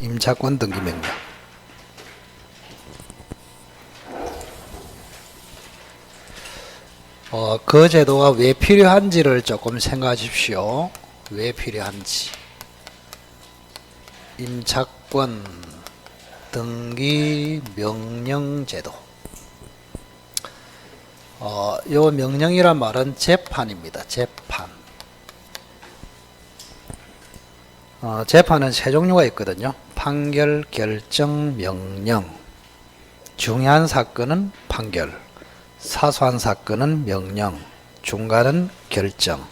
임차권 등기 명령. 그 제도가 왜 필요한지를 조금 생각하십시오. 왜 필요한지. 임차권 등기 명령 제도. 요 명령이란 말은 재판입니다. 재판. 재판은 세 종류가 있거든요. 판결, 결정, 명령. 중요한 사건은 판결, 사소한 사건은 명령, 중간은 결정.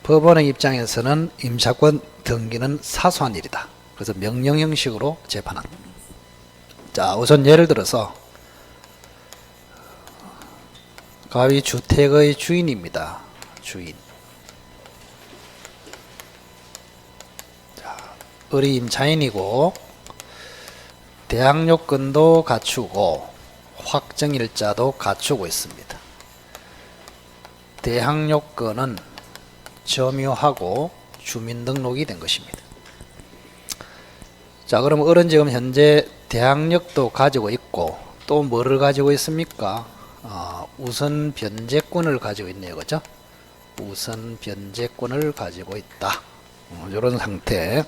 법원의 입장에서는 임차권 등기는 사소한 일이다. 그래서 명령 형식으로 재판합니다. 자, 우선 예를 들어서 가위 주택의 주인입니다. 주인. 을이 임차인이고 대항 요건도 갖추고 확정일자도 갖추고 있습니다. 대항 요건은 점유하고 주민등록이 된 것입니다. 자, 그럼 을은 지금 현재 대항력도 가지고 있고 또 뭐를 가지고 있습니까? 우선 변제권을 가지고 있네요. 그죠? 우선 변제권을 가지고 있다. 이런 상태.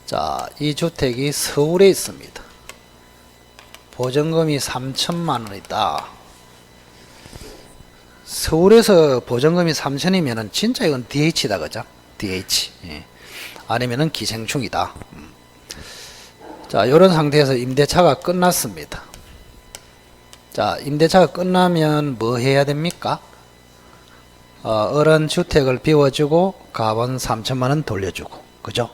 자, 이 주택이 서울에 있습니다. 보증금이 3천만 원이다. 서울에서 보증금이 3천이면은 진짜 이건 DH다. 그죠? DH. 예. 아니면은 기생충이다. 자, 이런 상태에서 임대차가 끝났습니다. 자, 임대차가 끝나면 뭐 해야 됩니까? 을은 주택을 비워주고 갑은 3천만 원 돌려주고. 그죠?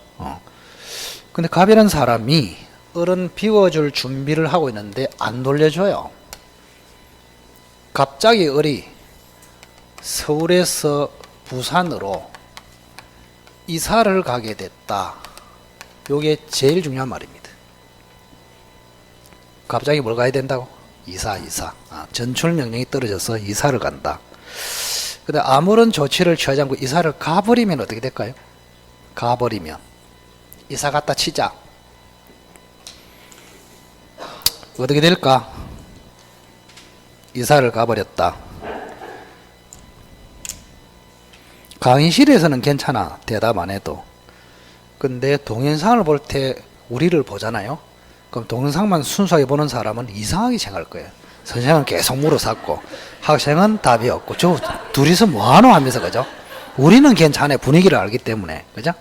근데 갑이라는 사람이 을은 비워줄 준비를 하고 있는데 안 돌려줘요. 갑자기 을이 서울에서 부산으로 이사를 가게 됐다. 요게 제일 중요한 말입니다. 갑자기 뭘 가야 된다고? 이사. 전출 명령이 떨어져서 이사를 간다. 근데 아무런 조치를 취하지 않고 이사를 가버리면 어떻게 될까요? 가버리면 이사 갔다 치자. 어떻게 될까? 이사를 가버렸다. 강의실에서는 괜찮아. 대답 안 해도. 근데 동영상을 볼 때 우리를 보잖아요. 그럼 동영상만 순수하게 보는 사람은 이상하게 생각할 거예요. 선생은 계속 물어쌌고 학생은 답이 없고 저 둘이서 뭐하노 하면서. 그죠? 우리는 괜찮아요. 분위기를 알기 때문에. 그죠?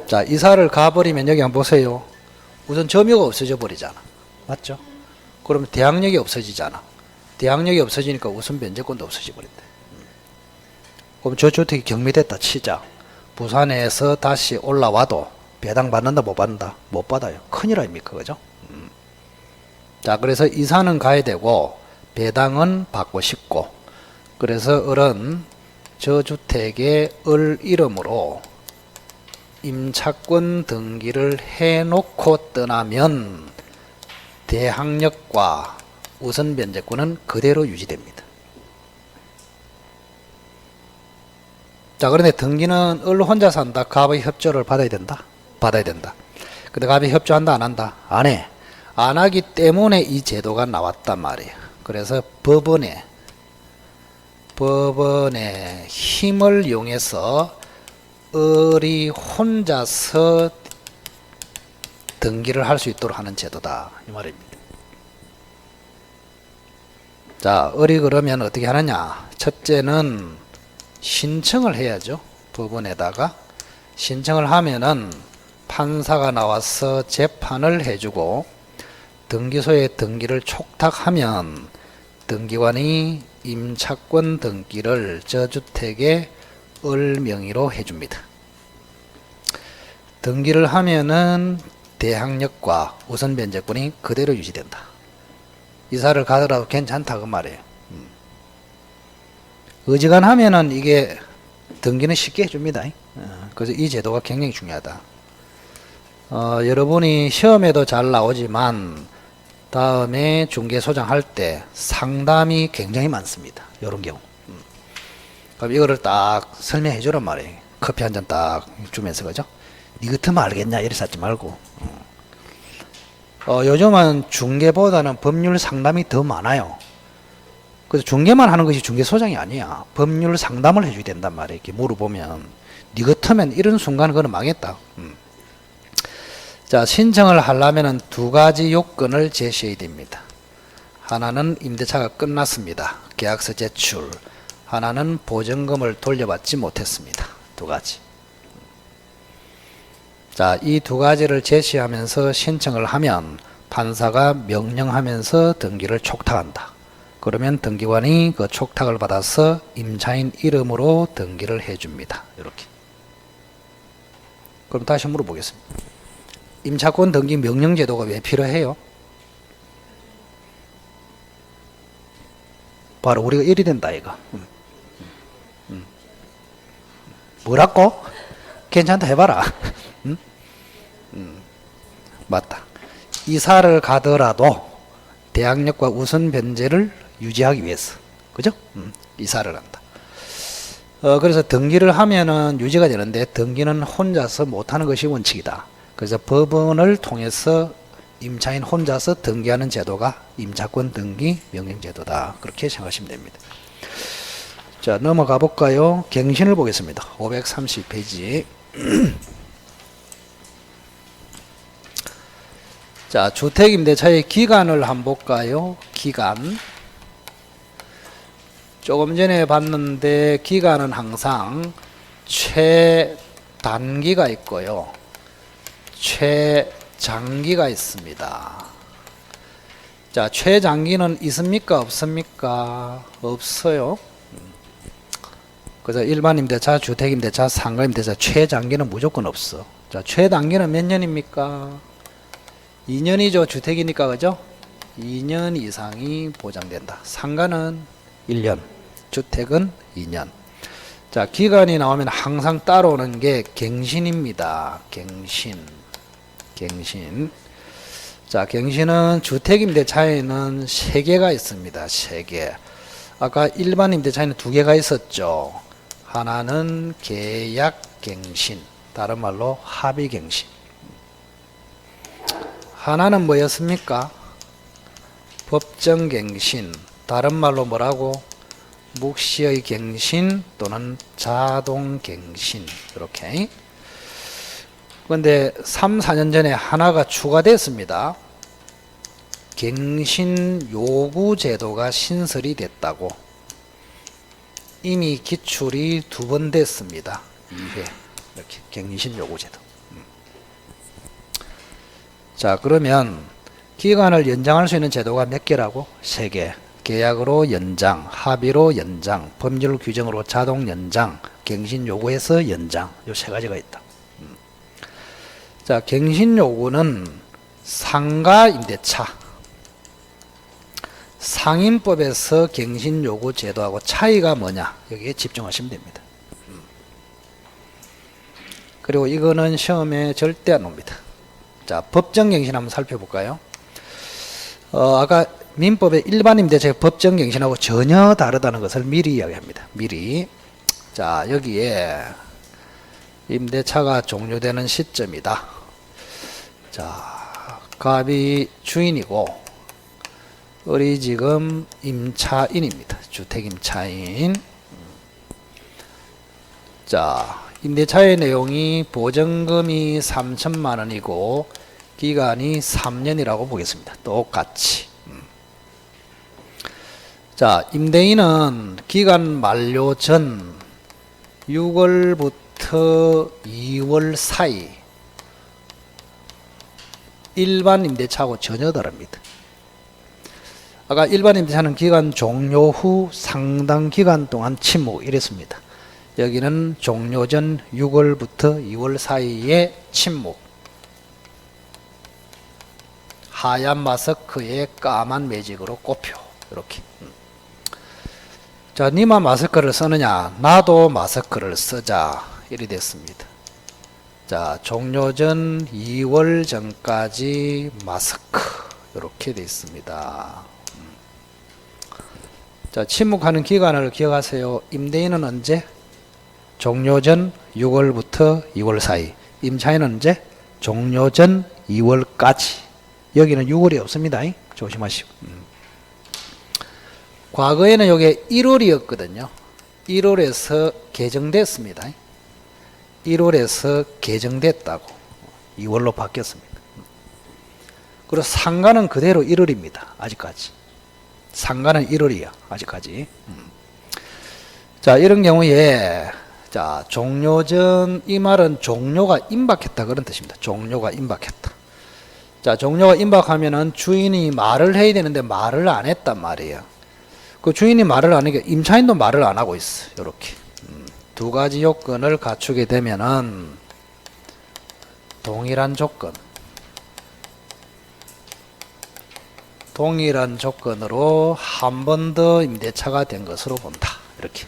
자, 이사를 가버리면 여기 한번 보세요. 우선 점유가 없어져 버리잖아. 맞죠? 그러면 대항력이 없어지잖아. 대항력이 없어지니까 우선 변제권도 없어져 버린다. 그럼 저 주택이 경매됐다 치자. 부산에서 다시 올라와도 배당 받는다 못 받는다? 못 받아요. 큰일 아닙니까? 그죠? 자, 그래서 이사는 가야 되고 배당은 받고 싶고, 그래서 을은 저 주택의 을 이름으로 임차권 등기를 해놓고 떠나면 대항력과 우선 변제권은 그대로 유지됩니다. 자, 그런데 등기는 을 혼자 산다. 갑의 협조를 받아야 된다. 받아야 된다. 근데 갑이 협조한다 안 한다? 안 해. 안 하기 때문에 이 제도가 나왔단 말이에요. 그래서 법원의 힘을 이용해서 을이 혼자서 등기를 할 수 있도록 하는 제도다. 이 말입니다. 자, 을이 그러면 어떻게 하느냐? 첫째는 신청을 해야죠. 법원에다가. 신청을 하면은 판사가 나와서 재판을 해주고 등기소에 등기를 촉탁하면 등기관이 임차권 등기를 저 주택의 을 명의로 해줍니다. 등기를 하면은 대항력과 우선 변제권이 그대로 유지된다. 이사를 가더라도 괜찮다 그 말이에요. 어지간하면은 이게 등기는 쉽게 해줍니다. 그래서 이 제도가 굉장히 중요하다. 여러분이 시험에도 잘 나오지만 다음에 중개소장 할 때 상담이 굉장히 많습니다. 이런 경우. 그럼 이거를 딱 설명해 주란 말이에요. 커피 한 잔 딱 주면서. 그죠? 니 같으면 알겠냐 이래서 하지 말고. 요즘은 중개보다는 법률 상담이 더 많아요. 그래서 중개만 하는 것이 중개소장이 아니야. 법률 상담을 해줘야 된단 말이야. 이렇게 물어보면 니 같으면 이런 순간 그건 망했다. 자, 신청을 하려면 두 가지 요건을 제시해야 됩니다. 하나는 임대차가 끝났습니다. 계약서 제출. 하나는 보증금을 돌려받지 못했습니다. 두 가지. 자, 이 두 가지를 제시하면서 신청을 하면 판사가 명령하면서 등기를 촉탁한다. 그러면 등기관이 그 촉탁을 받아서 임차인 이름으로 등기를 해줍니다. 이렇게. 그럼 다시 물어보겠습니다. 임차권 등기 명령제도가 왜 필요해요? 바로 우리가 일이 된다 이거. 뭐라고? 괜찮다 해봐라. 맞다. 이사를 가더라도 대항력과 우선 변제를 유지하기 위해서, 그죠? 이사를 한다. 그래서 등기를 하면은 유지가 되는데 등기는 혼자서 못하는 것이 원칙이다. 그래서 법원을 통해서 임차인 혼자서 등기하는 제도가 임차권 등기 명령제도다. 그렇게 생각하시면 됩니다. 자, 넘어가 볼까요? 갱신을 보겠습니다. 530페이지. 자, 주택임대차의 기간을 한번 볼까요? 기간. 조금 전에 봤는데 기간은 항상 최단기가 있고요. 최장기가 있습니다. 자, 최장기는 있습니까? 없습니까? 없어요. 그래서 일반임대차, 주택임대차, 상가임대차 최장기는 무조건 없어. 자, 최단기는 몇 년입니까? 2년이죠. 주택이니까, 그죠? 2년 이상이 보장된다. 상가는 1년, 주택은 2년. 자, 기간이 나오면 항상 따라오는 게 갱신입니다. 갱신. 자, 갱신은 주택임대차에는 3개가 있습니다. 3개. 아까 일반임대차에는 2개가 있었죠. 하나는 계약갱신, 다른 말로 합의갱신. 하나는 뭐였습니까? 법정갱신, 다른 말로 뭐라고? 묵시의 갱신 또는 자동갱신. 이렇게. 그런데 3, 4년 전에 하나가 추가됐습니다. 갱신 요구 제도가 신설이 됐다고. 이미 기출이 2번 됐습니다. 2회. 이렇게 갱신 요구 제도. 자, 그러면 기간을 연장할 수 있는 제도가 몇 개라고? 3개. 계약으로 연장, 합의로 연장, 법률 규정으로 자동 연장, 갱신 요구에서 연장. 요 3가지가 있다. 자, 갱신 요구는 상가 임대차, 상인법에서 갱신 요구 제도하고 차이가 뭐냐? 여기에 집중하시면 됩니다. 그리고 이거는 시험에 절대 안 옵니다. 자, 법정갱신 한번 살펴볼까요? 아까 민법의 일반임대차의 법정갱신하고 전혀 다르다는 것을 미리 이야기합니다. 미리. 자, 여기에 임대차가 종료되는 시점이다. 자, 갑이 주인이고 을이 지금 임차인입니다. 주택임차인. 자, 임대차의 내용이 보증금이 3천만 원이고 기간이 3년이라고 보겠습니다. 똑같이. 자, 임대인은 기간 만료 전 6월부터 2월 사이 일반 임대차하고 전혀 다릅니다. 아까 일반 임대차는 기간 종료 후 상당 기간 동안 침묵 이랬습니다. 여기는 종료 전 6월부터 2월 사이에 침묵. 하얀 마스크에 까만 매직으로 꼽혀. 이렇게. 자, 니만 마스크를 쓰느냐? 나도 마스크를 쓰자. 이리 됐습니다. 자, 종료 전 2월 전까지 마스크. 이렇게 되어 있습니다. 자, 침묵하는 기간을 기억하세요. 임대인은 언제? 종료 전 6월부터 2월 사이. 임차인은 이제 종료 전 2월까지. 여기는 6월이 없습니다. 조심하시고. 과거에는 이게 1월이었거든요. 1월에서 개정됐습니다. 1월에서 개정됐다고 2월로 바뀌었습니다. 그리고 상가는 그대로 1월입니다. 아직까지. 상가는 1월이야. 아직까지. 자, 이런 경우에 자, 종료 전 이 말은 종료가 임박했다 그런 뜻입니다. 종료가 임박했다. 자, 종료가 임박하면은 주인이 말을 해야 되는데 말을 안 했단 말이에요. 그 주인이 말을 안 하니까 임차인도 말을 안 하고 있어. 요렇게. 두 가지 요건을 갖추게 되면은 동일한 조건으로 한 번 더 임대차가 된 것으로 본다. 이렇게.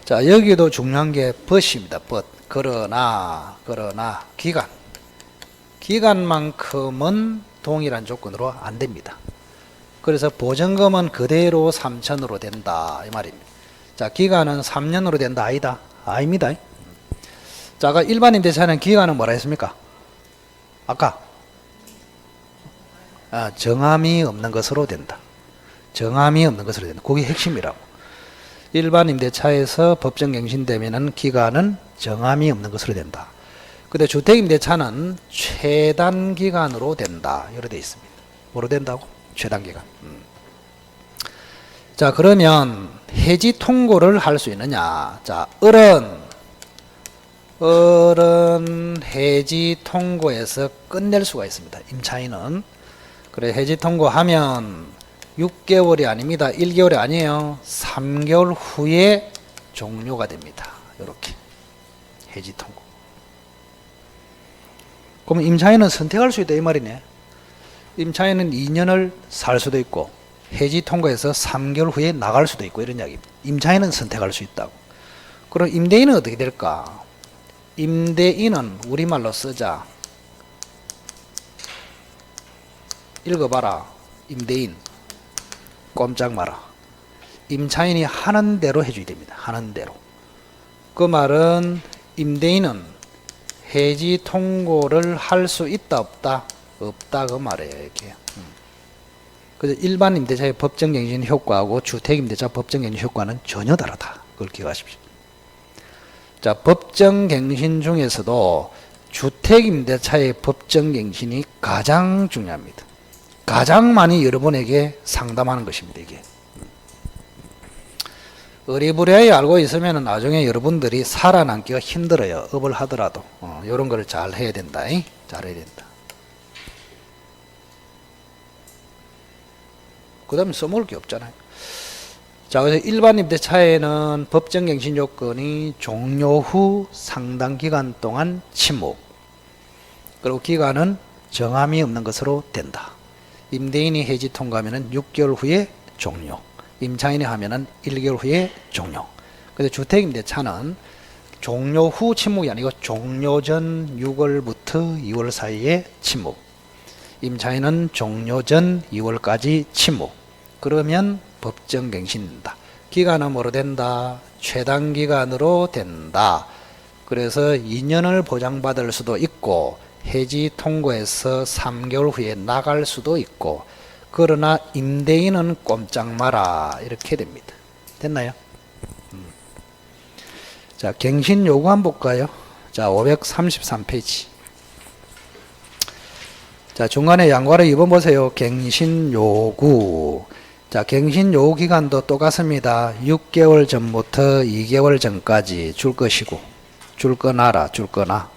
자, 여기도 중요한 게 but입니다. but. 그러나 기간만큼은 동일한 조건으로 안 됩니다. 그래서 보증금은 그대로 3천으로 된다 이 말입니다. 자, 기간은 3년으로 된다 아니다? 아닙니다. 자, 아까 일반 임대차는 기간은 뭐라 했습니까? 아까 정함이 없는 것으로 된다. 정함이 없는 것으로 된다. 그게 핵심이라고. 일반 임대차에서 법정 갱신되면은 기간은 정함이 없는 것으로 된다. 근데 주택 임대차는 최단 기간으로 된다. 이렇게 되어 있습니다. 뭐로 된다고? 최단 기간. 자, 그러면 해지 통고를 할 수 있느냐? 자, 어른 해지 통고에서 끝낼 수가 있습니다. 임차인은. 그래, 해지 통고하면 6개월이 아닙니다. 1개월이 아니에요. 3개월 후에 종료가 됩니다. 이렇게 해지 통고. 그러면 임차인은 선택할 수 있다 이 말이네. 임차인은 2년을 살 수도 있고 해지 통고해서 3개월 후에 나갈 수도 있고 이런 이야기입니다. 임차인은 선택할 수 있다고. 그럼 임대인은 어떻게 될까? 임대인은 우리말로 쓰자. 읽어봐라. 임대인. 꼼짝 마라. 임차인이 하는 대로 해줘야 됩니다. 하는 대로. 그 말은 임대인은 해지 통고를 할 수 있다 없다? 없다 그 말이에요. 이렇게. 그래서 일반 임대차의 법정갱신 효과하고 주택임대차 법정갱신 효과는 전혀 다르다. 그걸 기억하십시오. 자, 법정갱신 중에서도 주택임대차의 법정갱신이 가장 중요합니다. 가장 많이 여러분에게 상담하는 것입니다. 이게 어리부리하게 알고 있으면 나중에 여러분들이 살아남기가 힘들어요. 업을 하더라도 이런 걸 잘 해야 된다. 잘 해야 된다. 그 다음에 써먹을 게 없잖아요. 자, 그래서 일반 임대차에는 법정갱신 요건이 종료 후 상당 기간 동안 침묵, 그리고 기간은 정함이 없는 것으로 된다. 임대인이 해지 통과하면 6개월 후에 종료, 임차인이 하면 1개월 후에 종료. 근데 주택임대차는 종료 후 침묵이 아니고 종료 전 6월부터 2월 사이에 침묵, 임차인은 종료 전 2월까지 침묵. 그러면 법정갱신된다. 기간은 뭐로 된다? 최단 기간으로 된다. 그래서 2년을 보장받을 수도 있고 해지 통고해서 3개월 후에 나갈 수도 있고, 그러나 임대인은 꼼짝 마라. 이렇게 됩니다. 됐나요? 자, 갱신 요구 한번 볼까요? 자, 533페이지. 자, 중간에 양과를 2번 보세요. 갱신 요구. 자, 갱신 요구 기간도 똑같습니다. 6개월 전부터 2개월 전까지 줄 것이고, 줄 거나라, 줄 거나.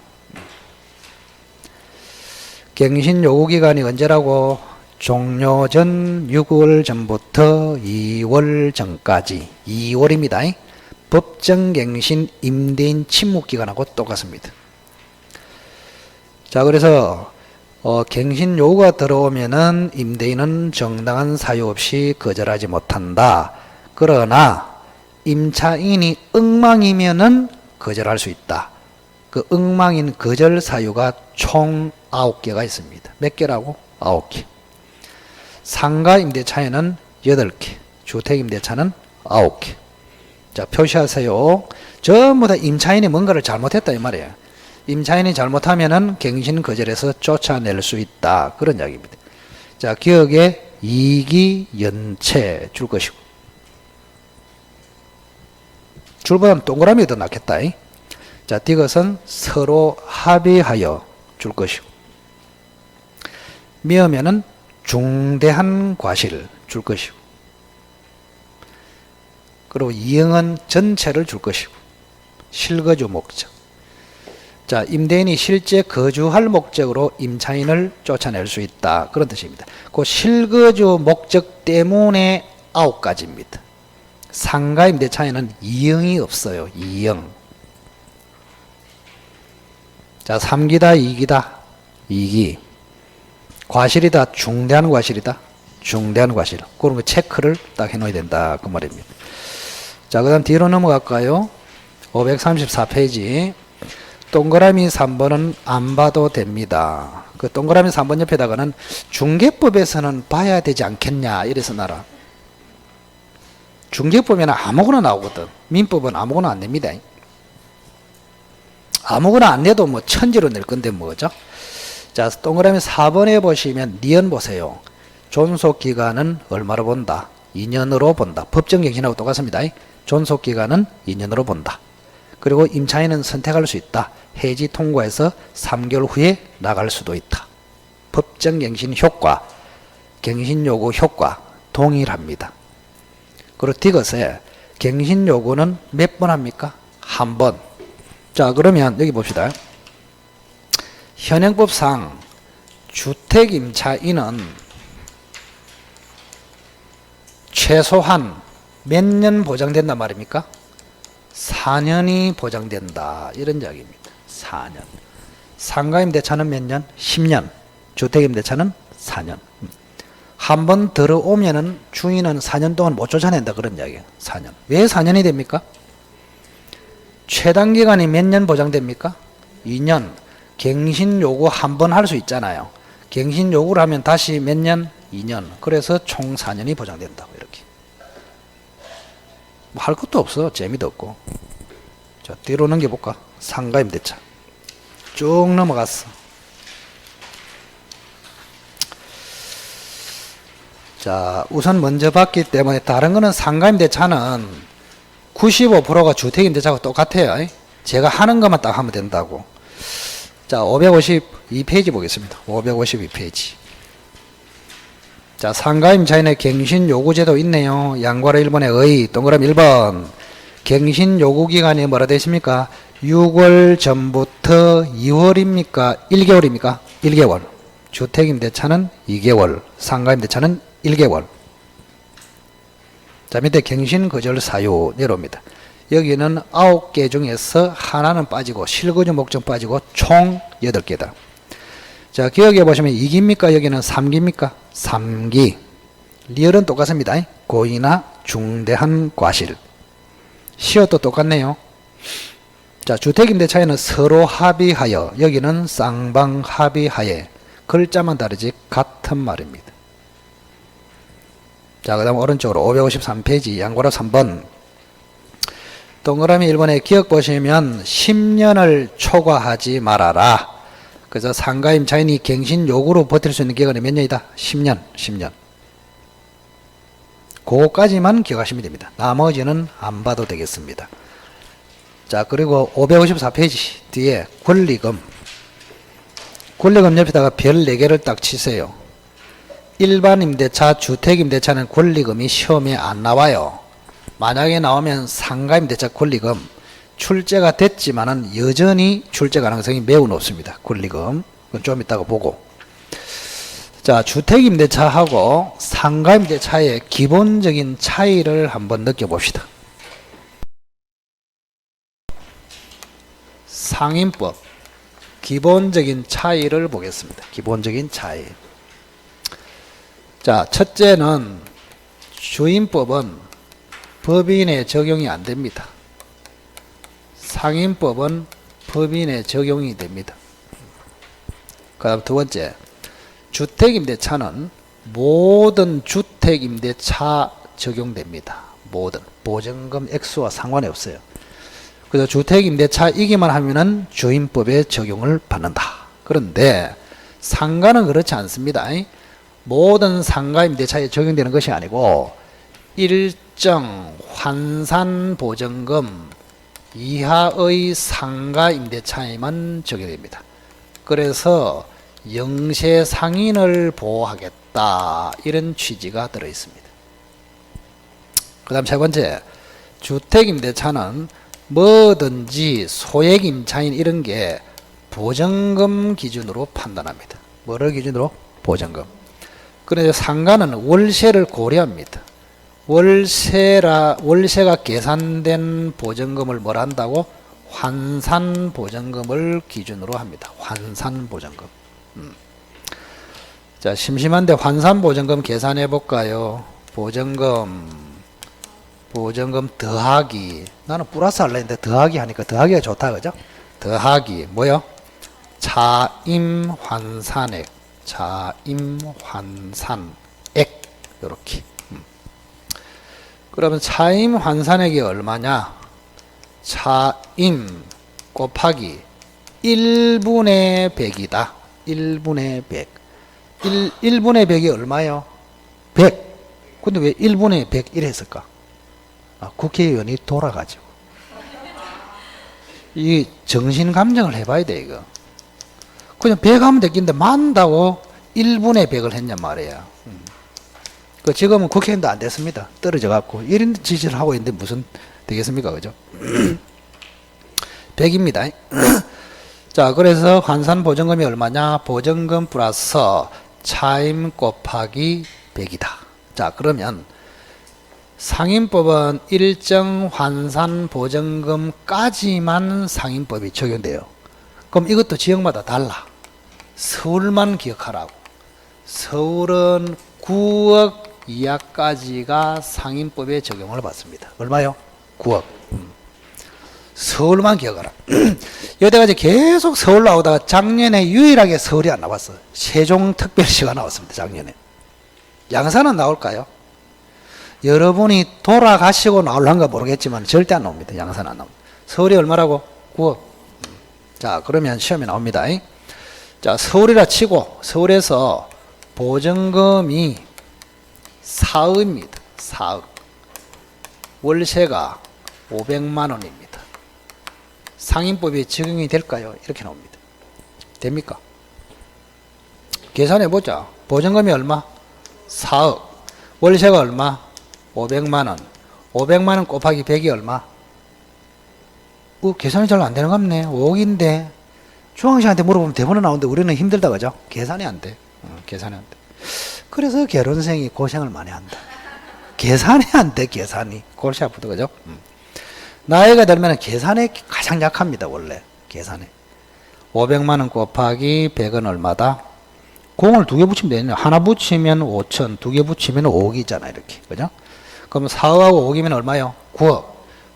갱신 요구 기간이 언제라고? 종료 전 6월 전부터 2월 전까지. 2월입니다. 법정갱신 임대인 침묵 기간하고 똑같습니다. 자, 그래서 갱신 요구가 들어오면은 임대인은 정당한 사유 없이 거절하지 못한다. 그러나 임차인이 엉망이면은 거절할 수 있다. 그 엉망인 거절 사유가 총 9개가 있습니다. 몇 개라고? 9개. 상가 임대차에는 8개, 주택 임대차는 9개. 자, 표시하세요. 전부 다 임차인이 뭔가를 잘못했다 이 말이에요. 임차인이 잘못하면은 갱신거절에서 쫓아낼 수 있다. 그런 이야기입니다. 자, 기억에 이기 연체 줄 것이고. 줄보다는 동그라미가 더 낫겠다. 자, 디귿은 서로 합의하여 줄 것이고. 미음에는 중대한 과실 줄 것이고. 그리고 이응은 전체를 줄 것이고. 실거주 목적. 자, 임대인이 실제 거주할 목적으로 임차인을 쫓아낼 수 있다. 그런 뜻입니다. 그 실거주 목적 때문에 9가지입니다. 상가 임대차에는 이응이 없어요. 이응. 자, 3기다, 2기다. 2기. 과실이다, 중대한 과실이다. 중대한 과실. 그런 거 체크를 딱 해놓아야 된다. 그 말입니다. 자, 그 다음 뒤로 넘어갈까요? 534페이지. 동그라미 3번은 안 봐도 됩니다. 그 동그라미 3번 옆에다가는 중개법에서는 봐야 되지 않겠냐 이래서 나라. 중개법에는 아무거나 나오거든. 민법은 아무거나 안 냅니다. 아무거나 안 내도 뭐 천지로 낼 건데 뭐죠? 자, 동그라미 4번에 보시면 니은 보세요. 존속기간은 얼마로 본다? 2년으로 본다. 법정갱신하고 똑같습니다. 존속기간은 2년으로 본다. 그리고 임차인은 선택할 수 있다. 해지 통과해서 3개월 후에 나갈 수도 있다. 법정갱신 효과, 갱신요구 효과 동일합니다. 그리고 디귿에 갱신요구는 몇 번 합니까? 한 번. 자, 그러면 여기 봅시다. 현행법상 주택임차인은 최소한 몇 년 보장된단 말입니까? 4년이 보장된다. 이런 이야기입니다. 4년. 상가임대차는 몇 년? 10년. 주택임대차는 4년. 한 번 들어오면은 주인은 4년 동안 못 쫓아낸다. 그런 이야기예요. 4년. 왜 4년이 됩니까? 최단 기간이 몇 년 보장됩니까? 2년. 갱신 요구 한 번 할 수 있잖아요. 갱신 요구를 하면 다시 몇 년? 2년. 그래서 총 4년이 보장된다고 이렇게. 뭐 할 것도 없어. 재미도 없고. 자, 뒤로 넘겨볼까? 상가임대차. 쭉 넘어갔어. 자, 우선 먼저 봤기 때문에 다른 거는 상가임대차는 95%가 주택임대차하고 똑같아요. 제가 하는 것만 딱 하면 된다고. 자, 552페이지 보겠습니다. 552페이지. 자, 상가임차인의 갱신요구제도 있네요. 양괄호 1번의 의, 동그라미 1번. 갱신요구기간이 뭐라 되어 있습니까? 6월 전부터 2월입니까? 1개월입니까? 1개월. 주택임대차는 2개월. 상가임대차는 1개월. 자, 밑에 갱신거절 사유 내려옵니다. 여기는 9개 중에서 하나는 빠지고 실거주 목적 빠지고 총 8개다. 자, 기억해 보시면 2기입니까? 여기는 3기입니까? 3기. 리얼은 똑같습니다. 고의나 중대한 과실. 시효도 똑같네요. 자, 주택임대차에는 서로 합의하여, 여기는 쌍방 합의하에. 글자만 다르지 같은 말입니다. 자, 그 다음 오른쪽으로 553페이지 양괄호 3번. 동그라미 1번에 기억 보시면 10년을 초과하지 말아라. 그래서 상가임차인이 갱신 요구로 버틸 수 있는 기간이 몇 년이다? 10년. 10년. 그거까지만 기억하시면 됩니다. 나머지는 안 봐도 되겠습니다. 자, 그리고 554페이지 뒤에 권리금. 권리금 옆에다가 별 4개를 딱 치세요. 일반 임대차, 주택임대차는 권리금이 시험에 안 나와요. 만약에 나오면 상가임대차 권리금 출제가 됐지만은 여전히 출제 가능성이 매우 높습니다. 권리금. 그건 좀 이따가 보고. 자, 주택임대차하고 상가임대차의 기본적인 차이를 한번 느껴봅시다. 상임법. 기본적인 차이를 보겠습니다. 기본적인 차이. 자, 첫째는 주임법은 법인에 적용이 안 됩니다. 상임법은 법인에 적용이 됩니다. 그 다음 두 번째, 주택임대차는 모든 주택임대차 적용됩니다. 모든 보증금 액수와 상관이 없어요. 그래서 주택임대차이기만 하면은 주임법에 적용을 받는다. 그런데 상가는 그렇지 않습니다. 모든 상가임대차에 적용되는 것이 아니고 일정 환산보증금 이하의 상가임대차에만 적용됩니다. 그래서 영세상인을 보호하겠다 이런 취지가 들어있습니다. 그 다음 세 번째, 주택임대차는 뭐든지 소액임차인 이런 게 보증금 기준으로 판단합니다. 뭐를 기준으로? 보증금. 그래서 상가는 월세를 고려합니다. 월세가 계산된 보증금을 뭘 한다고? 환산보증금을 기준으로 합니다. 환산보증금. 자, 심심한데 환산보증금 계산해 볼까요? 보증금 더하기, 나는 플러스 할래 했는데 더하기 하니까 더하기가 좋다, 그죠? 더하기 뭐요? 차임환산액, 요렇게. 그러면 차임환산액이 얼마냐? 차임 곱하기 1분의 100이다. 1분의 100. 1분의 100이 얼마요? 100. 근데 왜 1분의 100 이랬을까? 국회의원이 돌아가지고. 이 정신감정을 해봐야 돼, 이거. 그냥 100 하면 되겠는데, 만다고 1분의 100을 했냔 말이야. 그 지금은 국회의원도 안 됐습니다. 떨어져갖고. 1인 지지를 하고 있는데 무슨 되겠습니까? 그죠? 100입니다. 자, 그래서 환산보증금이 얼마냐? 보증금 플러스 차임 곱하기 100이다. 자, 그러면 상임법은 일정 환산 보증금까지만 상임법이 적용돼요. 그럼 이것도 지역마다 달라. 서울만 기억하라고. 서울은 9억 이하까지가 상임법에 적용을 받습니다. 얼마요? 9억. 서울만 기억하라. 여태까지 계속 서울 나오다가 작년에 유일하게 서울이 안 나왔어요. 세종특별시가 나왔습니다. 작년에. 양산은 나올까요? 여러분이 돌아가시고 나올란가 모르겠지만 절대 안 나옵니다. 양산 안 나옵니다. 서울이 얼마라고? 9억. 자, 그러면 시험에 나옵니다. 자, 서울이라 치고 서울에서 보증금이 4억입니다. 4억. 월세가 500만 원입니다. 상임법이 적용이 될까요? 이렇게 나옵니다. 됩니까? 계산해 보자. 보증금이 얼마? 4억. 월세가 얼마? 500만 원. 500만 원 곱하기 100이 얼마? 계산이 잘 안 되는 거 같네. 5억인데. 중앙시한테 물어보면 대본에 나오는데 우리는 힘들다, 그죠? 계산이 안 돼. 계산이 안 돼. 그래서 결혼생이 고생을 많이 한다. 계산이 안 돼, 계산이. 골치 아프다, 그죠? 나이가 들면 계산에 가장 약합니다, 원래. 계산에. 500만 원 곱하기 100은 얼마다? 공을 두 개 붙이면 되냐? 하나 붙이면 5천, 두 개 붙이면 5억이잖아, 이렇게. 그죠? 그럼 4억하고 5억이면 얼마요? 9억.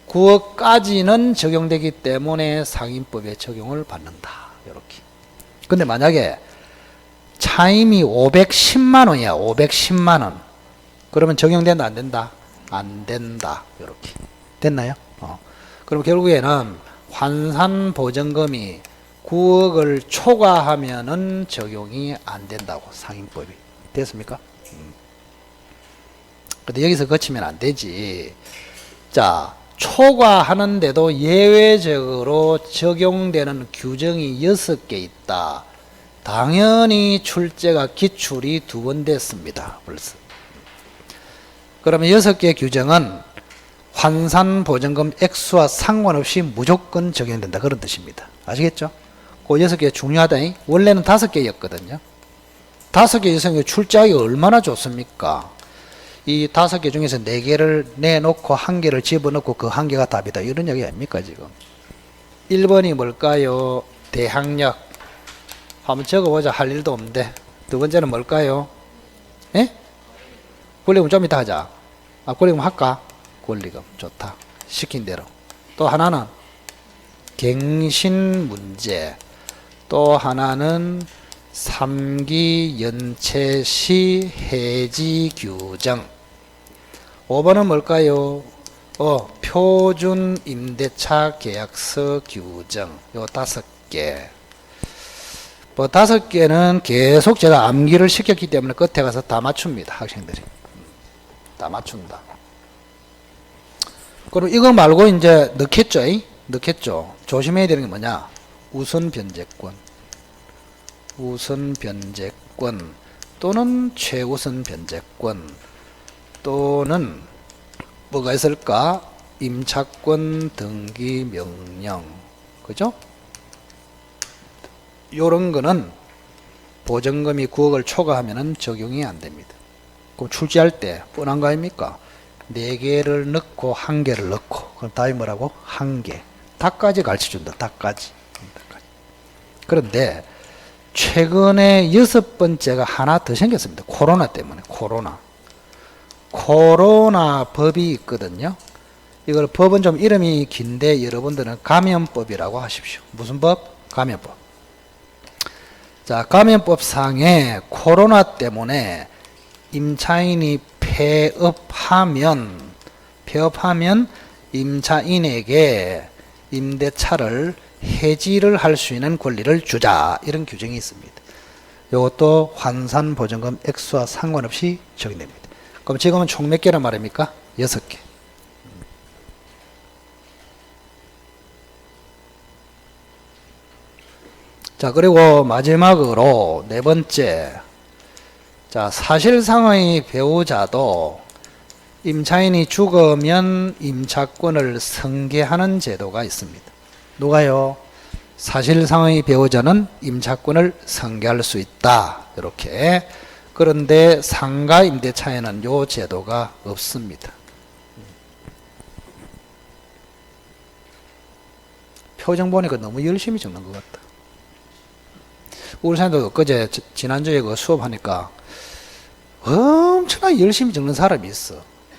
9억까지는 적용되기 때문에 상임법에 적용을 받는다. 이렇게. 근데 만약에 차임이 510만 원이야. 510만 원. 그러면 적용된다, 안 된다? 안 된다. 이렇게. 됐나요? 그럼 결국에는 환산보증금이 9억을 초과하면은 적용이 안 된다고, 상임법이. 됐습니까? 근데 여기서 거치면 안 되지. 자, 초과하는데도 예외적으로 적용되는 규정이 6개 있다. 당연히 출제가 기출이 2번 됐습니다. 벌써. 그러면 6개 규정은 환산보증금 액수와 상관없이 무조건 적용된다. 그런 뜻입니다. 아시겠죠? 그 6개 중요하다. 원래는 5개였거든요. 5개 이상의 출제하기가 얼마나 좋습니까? 이 5개 중에서 4개를 내놓고 1개를 집어넣고 그 1개가 답이다. 이런 얘기 아닙니까, 지금? 1번이 뭘까요? 대항력. 한번 적어보자. 할 일도 없는데. 두 번째는 뭘까요? 예? 권리금 좀 이따 하자. 권리금 할까? 권리금. 좋다. 시킨 대로. 또 하나는 갱신 문제. 또 하나는 3기 연체 시 해지 규정. 5번은 뭘까요? 표준 임대차 계약서 규정 요 5개. 뭐 5개는 계속 제가 암기를 시켰기 때문에 끝에 가서 다 맞춥니다. 학생들이. 다 맞춘다. 그리고 이거 말고 이제 넣겠죠? 넣겠죠. 조심해야 되는 게 뭐냐? 우선 변제권. 우선 변제권 또는 최우선 변제권 또는 뭐가 있을까? 임차권 등기 명령. 그죠? 요런 거는 보증금이 9억을 초과하면은 적용이 안 됩니다. 그럼 출제할 때 뻔한 거 아닙니까? 4개를 넣고 1개를 넣고 그럼 답이 뭐라고? 1개. 다까지 가르쳐준다. 다까지. 그런데 최근에 6번째가 하나 더 생겼습니다. 코로나 때문에. 코로나 법이 있거든요. 이걸 법은 좀 이름이 긴데 여러분들은 감염법이라고 하십시오. 무슨 법? 감염법. 자, 감염법상에 코로나 때문에 임차인이 폐업하면 임차인에게 임대차를 해지를 할 수 있는 권리를 주자. 이런 규정이 있습니다. 이것도 환산보증금 액수와 상관없이 적용됩니다. 그럼 지금은 총 몇 개란 말입니까? 6개. 자, 그리고 마지막으로 4번째. 자, 사실상의 배우자도 임차인이 죽으면 임차권을 승계하는 제도가 있습니다. 누가요? 사실상의 배우자는 임차권을 승계할 수 있다. 이렇게. 그런데 상가 임대차에는 요 제도가 없습니다. 표정 보니까 너무 열심히 적는 것 같다. 우리 사람도 그제 지난주에 그 수업하니까 엄청나게 열심히 적는 사람이 있어.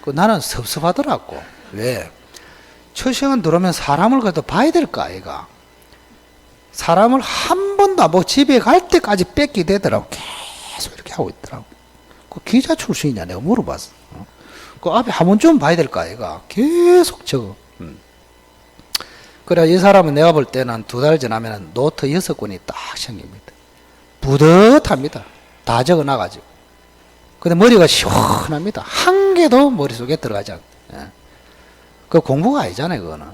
나는 섭섭하더라고. 왜? 첫 시간 들어오면 사람을 그래도 봐야 될까, 아이가? 사람을 한 번도 안 보고 집에 갈 때까지 뺏게 되더라고. 계속 이렇게 하고 있더라고. 그 기자 출신이냐? 내가 물어봤어. 그 앞에 한 번쯤 봐야 될까, 아이가? 계속 적어. 그래, 이 사람은 내가 볼 때는 2달 지나면 노트 6권이 딱 생깁니다. 뿌듯합니다. 다 적어 놔가지고. 근데 머리가 시원합니다. 한 개도 머릿속에 들어가지 않고. 예. 그 공부가 아니잖아요, 그거는.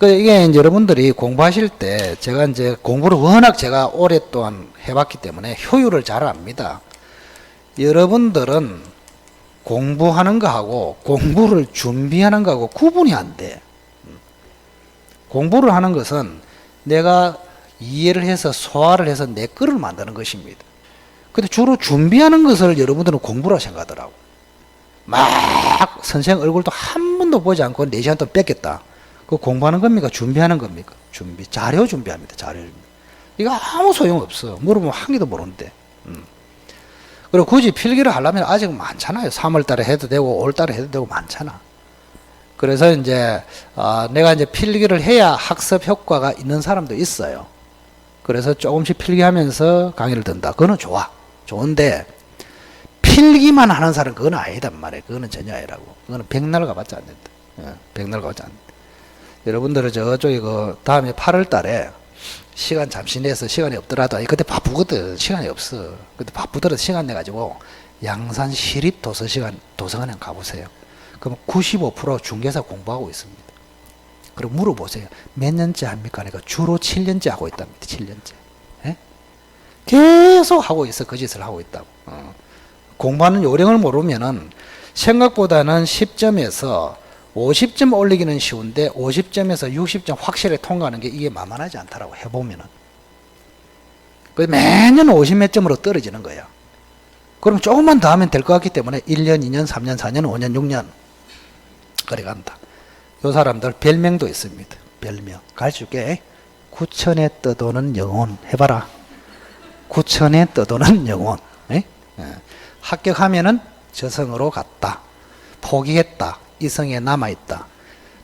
이게 이제 여러분들이 공부하실 때 제가 이제 공부를 워낙 제가 오랫동안 해봤기 때문에 효율을 잘 압니다. 여러분들은 공부하는 거하고 공부를 준비하는 거하고 구분이 안 돼. 공부를 하는 것은 내가 이해를 해서 소화를 해서 내 거를 만드는 것입니다. 근데 주로 준비하는 것을 여러분들은 공부라 생각하더라고. 막 선생 얼굴도 한 번도 보지 않고 4시간 동안 뺏겠다. 그거 공부하는 겁니까? 준비하는 겁니까? 자료 준비합니다. 자료 준비. 이거 아무 소용없어. 물어보면 한 개도 모르는데. 그리고 굳이 필기를 하려면 아직 많잖아요. 3월 달에 해도 되고 5월 달에 해도 되고 많잖아. 그래서 이제 내가 이제 필기를 해야 학습 효과가 있는 사람도 있어요. 그래서 조금씩 필기하면서 강의를 듣는다. 그거는 좋아. 좋은데 필기만 하는 사람은 그건 아니단 말이에요. 그거는 전혀 아니라고. 그거는 백날 가봤자 안 된다. 예, 백날 가봤자 안 된다. 여러분들은 저쪽에 그 다음에 8월 달에 시간 잠시 내서 시간이 없더라도 그때 바쁘거든. 시간이 없어. 그때 바쁘더라도 시간 내가지고 양산 시립 도서관에 가보세요. 그럼 95% 중개사 공부하고 있습니다. 그리고 물어보세요. 몇 년째 합니까? 그러니까 주로 7년째 하고 있답니다. 7년째. 예? 계속 하고 있어. 그 짓을 하고 있다고. 공부하는 요령을 모르면은 생각보다는 10점에서 50점 올리기는 쉬운데 50점에서 60점 확실히 통과하는 게 이게 만만하지 않더라고. 해보면은. 매년 50 몇 점으로 떨어지는 거야. 그럼 조금만 더 하면 될 것 같기 때문에 1년, 2년, 3년, 4년, 5년, 6년 그래 간다. 요 사람들 별명도 있습니다. 별명. 가르쳐줄게. 9천에 떠도는 영혼. 해봐라. 9천에 떠도는 영혼. 예? 합격하면은 저성으로 갔다. 포기했다. 이성에 남아있다.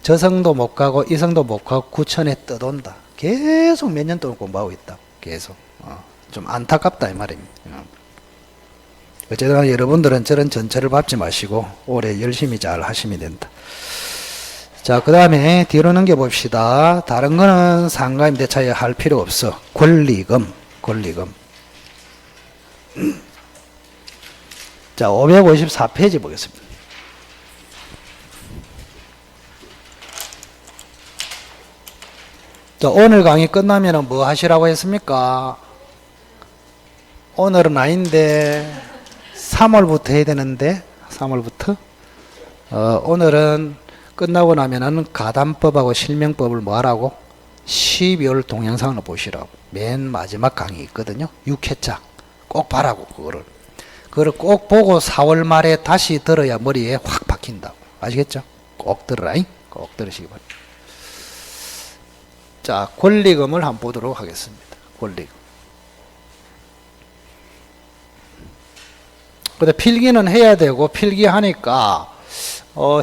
저성도 못 가고 이성도 못 가고 9천에 떠돈다. 계속 몇 년 동안 공부하고 있다. 계속. 좀 안타깝다 이 말입니다. 어쨌든 여러분들은 저런 전철을 밟지 마시고 올해 열심히 잘 하시면 된다. 자, 그 다음에 뒤로 넘겨봅시다. 다른 거는 상가임 대차에 할 필요 없어. 권리금. 자, 554페이지 보겠습니다. 자, 오늘 강의 끝나면 뭐 하시라고 했습니까? 오늘은 아닌데 3월부터 해야 되는데 3월부터 오늘은 끝나고 나면은 가담법하고 실명법을 뭐 하라고? 12월 동영상을 보시라고. 맨 마지막 강의 있거든요. 6회차 꼭 봐라고. 그거를 꼭 보고 4월 말에 다시 들어야 머리에 확 박힌다고. 아시겠죠? 꼭 들으라잉. 꼭 들으시기 바랍니다. 자, 권리금을 한번 보도록 하겠습니다. 권리금. 근데 필기는 해야 되고, 필기하니까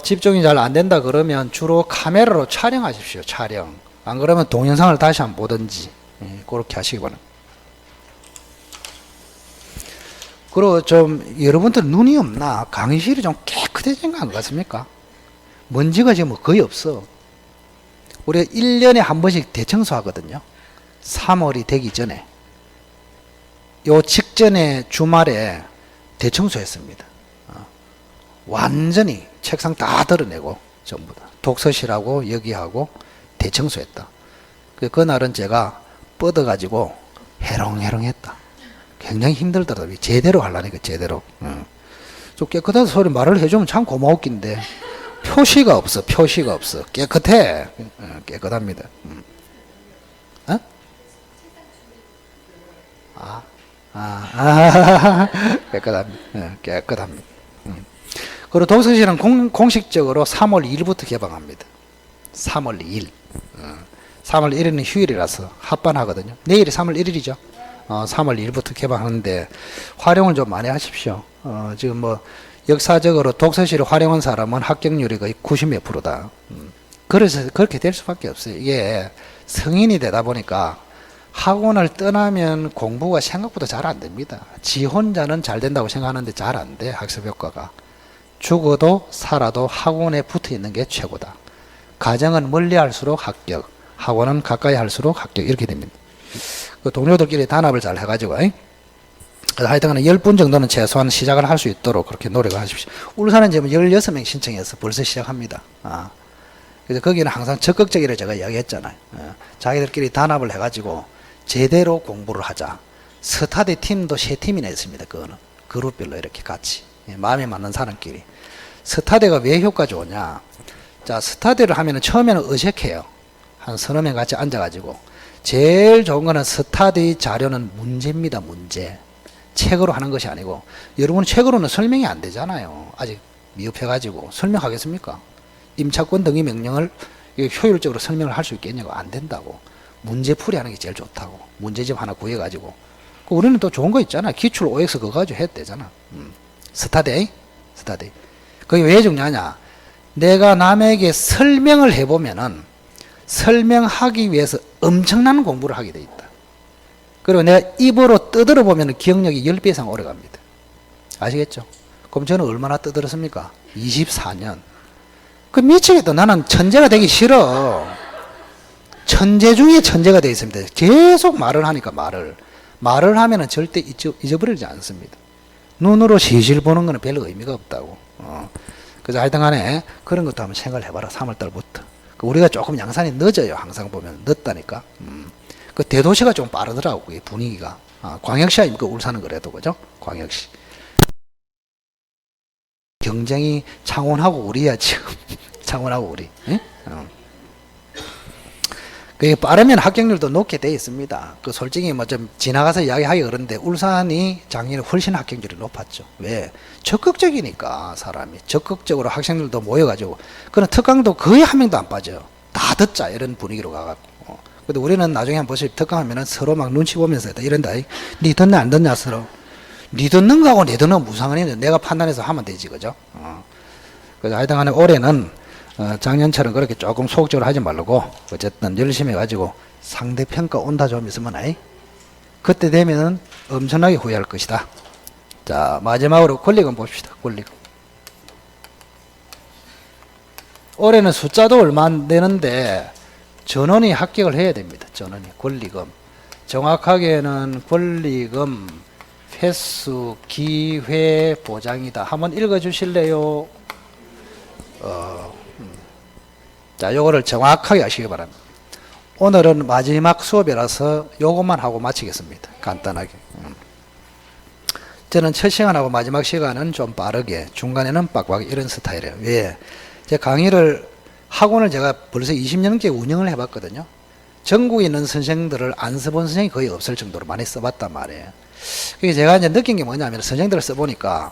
집중이 잘 안 된다 그러면 주로 카메라로 촬영하십시오. 촬영. 안 그러면 동영상을 다시 한번 보든지 그렇게 하시기 바랍니다. 그리고 좀 여러분들 눈이 없나? 강의실이 좀 깨끗해진 거 안 같습니까? 먼지가 지금 거의 없어. 우리가 1년에 한 번씩 대청소하거든요. 3월이 되기 전에. 요 직전에 주말에 대청소했습니다. 완전히 책상 다 드러내고 전부 다 독서실하고 여기하고 대청소했다. 그날은 제가 뻗어가지고 해롱해롱했다. 굉장히 힘들더라고요. 제대로 하려니까 제대로. 좀 깨끗하다 소리 말을 해주면 참 고마웠긴데 표시가 없어. 깨끗해. 깨끗합니다. 깨끗합니다. 그리고 독서실은 공식적으로 3월 2일부터 개방합니다. 3월 2일. 3월 1일은 휴일이라서 합반하거든요. 내일이 3월 1일이죠. 3월 2일부터 개방하는데 활용을 좀 많이 하십시오. 지금 뭐 역사적으로 독서실을 활용한 사람은 합격률이 거의 90몇 %다. 그래서 그렇게 될 수밖에 없어요. 이게 성인이 되다 보니까 학원을 떠나면 공부가 생각보다 잘 안 됩니다. 지 혼자는 잘 된다고 생각하는데 잘 안 돼. 학습 효과가. 죽어도 살아도 학원에 붙어 있는 게 최고다. 가정은 멀리 할수록 합격, 학원은 가까이 할수록 합격. 이렇게 됩니다. 그 동료들끼리 단합을 잘 해가지고 하여튼 10분 정도는 최소한 시작을 할 수 있도록 그렇게 노력을 하십시오. 울산은 지금 16명 신청해서 벌써 시작합니다. 그래서 거기는 항상 적극적이라고 제가 이야기했잖아요. 자기들끼리 단합을 해가지고 제대로 공부를 하자. 스터디 팀도 3팀이나 있습니다. 그거는 그룹별로 이렇게 같이 마음에 맞는 사람끼리. 스터디가 왜 효과 좋으냐? 자, 스터디를 하면은 처음에는 어색해요. 한 서너 명 같이 앉아가지고 제일 좋은 거는 스터디 자료는 문제입니다. 문제. 책으로 하는 것이 아니고 여러분 책으로는 설명이 안 되잖아요. 아직 미흡해가지고 설명하겠습니까? 임차권 등의 명령을 효율적으로 설명을 할 수 있겠냐고. 안 된다고. 문제풀이 하는 게 제일 좋다고. 문제집 하나 구해가지고. 우리는 또 좋은 거 있잖아. 기출 OX 그거 가지고 해도 되잖아. 스터디. 그게 왜 중요하냐? 내가 남에게 설명을 해보면은 설명하기 위해서 엄청난 공부를 하게 돼 있다. 그리고 내가 입으로 떠들어 보면 기억력이 10배 이상 오래 갑니다. 아시겠죠? 그럼 저는 얼마나 떠들었습니까? 24년. 그 미치겠다. 나는 천재가 되기 싫어. 천재 중에 천재가 되어 있습니다. 계속 말을 하니까 말을 하면은 절대 잊어버리지 않습니다. 눈으로 실실 보는 거는 별로 의미가 없다고. 그래서 하여튼 간에 그런 것도 한번 생각을 해봐라. 3월달부터. 우리가 조금 양산이 늦어요. 항상 보면 늦다니까. 그 대도시가 좀 빠르더라고. 분위기가. 광역시 아닙니까? 울산은 그래도 그죠? 광역시. 경쟁이 창원하고 우리야 지금. 창원하고 우리. 그게 빠르면 합격률도 높게 돼 있습니다. 그 솔직히 뭐 좀 지나가서 이야기하기 그런데 울산이 작년에 훨씬 합격률이 높았죠. 왜? 적극적이니까 사람이 적극적으로 학생들도 모여가지고 그런 특강도 거의 한 명도 안 빠져요. 다 듣자 이런 분위기로 가갖고. 근데 우리는 나중에 한번 보시 특강하면은 서로 막 눈치 보면서 이런다. 니 듣냐 안 듣냐 서로. 니 듣는 거하고 니 듣는 거 무슨 상관이냐. 내가 판단해서 하면 되지 그죠? 그래서 하여튼간에 올해는 작년처럼 그렇게 조금 소극적으로 하지 말고 어쨌든 열심히 해가지고 상대평가 온다 좀 있으면 그때 되면은 엄청나게 후회할 것이다. 자, 마지막으로 권리금 봅시다. 권리금. 올해는 숫자도 얼마 안 되는데 전원이 합격을 해야 됩니다. 전원이 권리금. 정확하게는 권리금 횟수 기회 보장이다. 한번 읽어 주실래요? 자, 요거를 정확하게 하시기 바랍니다. 오늘은 마지막 수업이라서 요것만 하고 마치겠습니다. 간단하게. 저는 첫 시간하고 마지막 시간은 좀 빠르게, 중간에는 빡빡 이런 스타일이에요. 왜? 제 강의를, 학원을 제가 벌써 20년째 운영을 해봤거든요. 전국에 있는 선생들을 안 써본 선생이 거의 없을 정도로 많이 써봤단 말이에요. 그게 제가 이제 느낀 게 뭐냐면, 선생들을 써보니까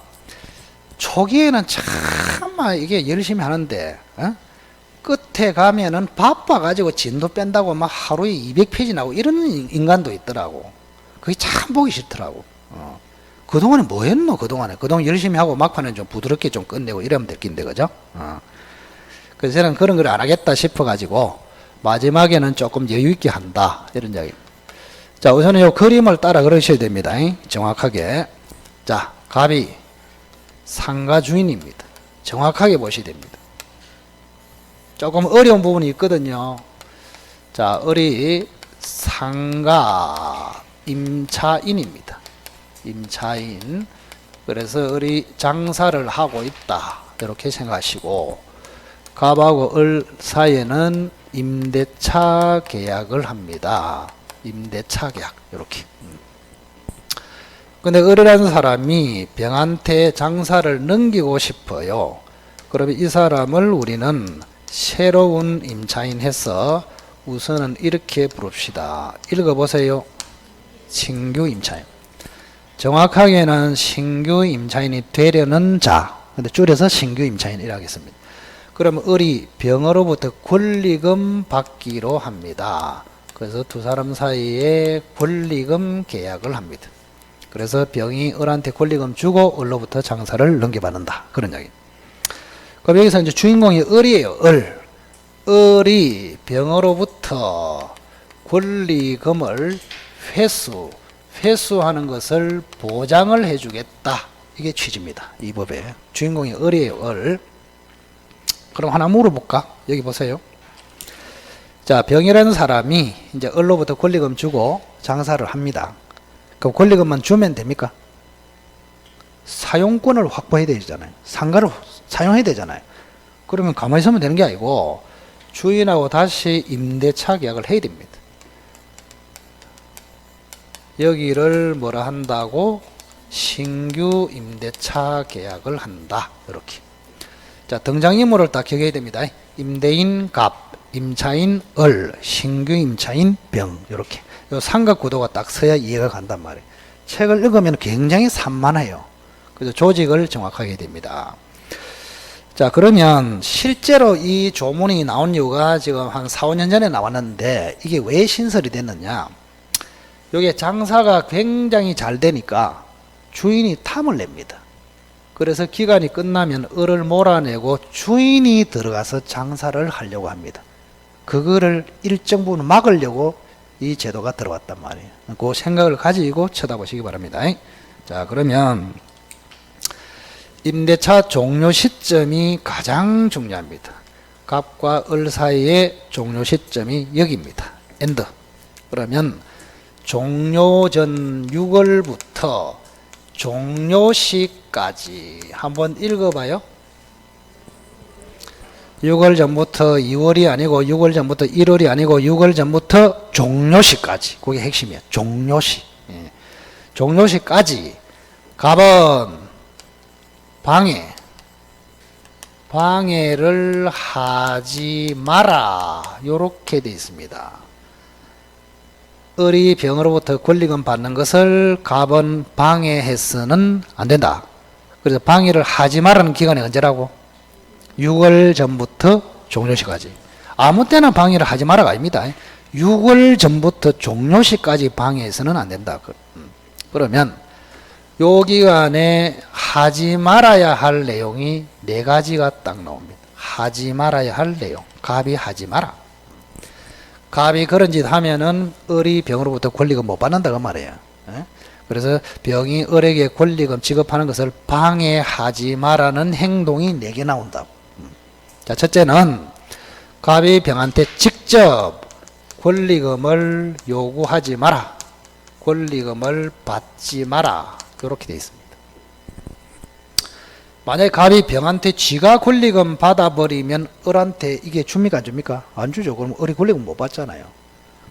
초기에는 참 이게 열심히 하는데, 끝에 가면은 바빠가지고 진도 뺀다고 막 하루에 200페이지 나오고 이런 인간도 있더라고. 그게 참 보기 싫더라고. 그동안에 뭐 했노? 그동안 열심히 하고 막판에 좀 부드럽게 좀 끝내고 이러면 될 낀데, 그죠? 그래서 저는 그런 걸 안 하겠다 싶어가지고, 마지막에는 조금 여유있게 한다. 이런 이야기. 자, 우선은 이 그림을 따라 그러셔야 됩니다. 정확하게. 자, 갑이 상가 주인입니다. 정확하게 보셔야 됩니다. 조금 어려운 부분이 있거든요. 자, 을이 상가 임차인입니다. 임차인. 그래서 을이 장사를 하고 있다. 이렇게 생각하시고, 갑하고 을 사이에는 임대차 계약을 합니다. 임대차 계약. 이렇게. 근데 을이라는 사람이 병한테 장사를 넘기고 싶어요. 그러면 이 사람을 우리는 새로운 임차인 해서 우선은 이렇게 부릅시다. 읽어보세요. 신규 임차인. 정확하게는 신규 임차인이 되려는 자. 근데 줄여서 신규 임차인이라 하겠습니다. 그러면 을이 병으로부터 권리금 받기로 합니다. 그래서 두 사람 사이에 권리금 계약을 합니다. 그래서 병이 을한테 권리금 주고 을로부터 장사를 넘겨받는다. 그런 이야기. 그럼 여기서 이제 주인공이 을이에요. 을. 을이 병으로부터 권리금을 회수하는 것을 보장을 해주겠다. 이게 취지입니다. 이 법에. 주인공이 을이에요. 을. 그럼 하나 물어볼까? 여기 보세요. 자, 병이라는 사람이 이제 을로부터 권리금 주고 장사를 합니다. 그럼 권리금만 주면 됩니까? 사용권을 확보해야 되잖아요. 상가를 사용해야 되잖아요. 그러면 가만히 있으면 되는 게 아니고 주인하고 다시 임대차 계약을 해야 됩니다. 여기를 뭐라 한다고? 신규 임대차 계약을 한다. 이렇게. 자, 등장인물을 딱 기억해야 됩니다. 임대인 갑, 임차인 을, 신규 임차인 병. 이렇게. 요 삼각구도가 딱 서야 이해가 간단 말이에요. 책을 읽으면 굉장히 산만해요. 그래서 조직을 정확하게 해야 됩니다. 자, 그러면 실제로 이 조문이 나온 이유가 지금 한 4, 5년 전에 나왔는데 이게 왜 신설이 됐느냐. 이게 장사가 굉장히 잘 되니까 주인이 탐을 냅니다. 그래서 기간이 끝나면 을을 몰아내고 주인이 들어가서 장사를 하려고 합니다. 그거를 일정 부분 막으려고 이 제도가 들어왔단 말이에요. 그 생각을 가지고 쳐다보시기 바랍니다. 자, 그러면 임대차 종료 시점이 가장 중요합니다. 갑과 을 사이의 종료 시점이 여기입니다. 엔드. 그러면 종료 전 6월부터 종료시까지 한번 읽어봐요. 6월 전부터 2월이 아니고 6월 전부터 1월이 아니고 6월 전부터 종료시까지. 그게 핵심이에요. 종료시. 예. 종료시까지 갑은 방해를 하지 마라. 요렇게 되어 있습니다. 을이 병으로부터 권리금 받는 것을 갑은 방해해서는 안 된다. 그래서 방해를 하지 말라는 기간이 언제라고? 6월 전부터 종료시까지. 아무 때나 방해를 하지 마라가 아닙니다. 6월 전부터 종료시까지 방해해서는 안 된다. 그러면 요 기간에 하지 말아야 할 내용이 4가지가 딱 나옵니다. 하지 말아야 할 내용. 갑이 하지 마라. 갑이 그런 짓 하면은 을이 병으로부터 권리금 못 받는다 그 말이에요. 그래서 병이 을에게 권리금 지급하는 것을 방해하지 마라는 행동이 4개 나온다고. 자, 첫째는 갑이 병한테 직접 권리금을 요구하지 마라. 권리금을 받지 마라. 이렇게 되어 있습니다. 만약에 갑이 병한테 쥐가 권리금 받아버리면 을한테 이게 줍니까 안 줍니까? 안 주죠. 그럼 을이 권리금 못 받잖아요.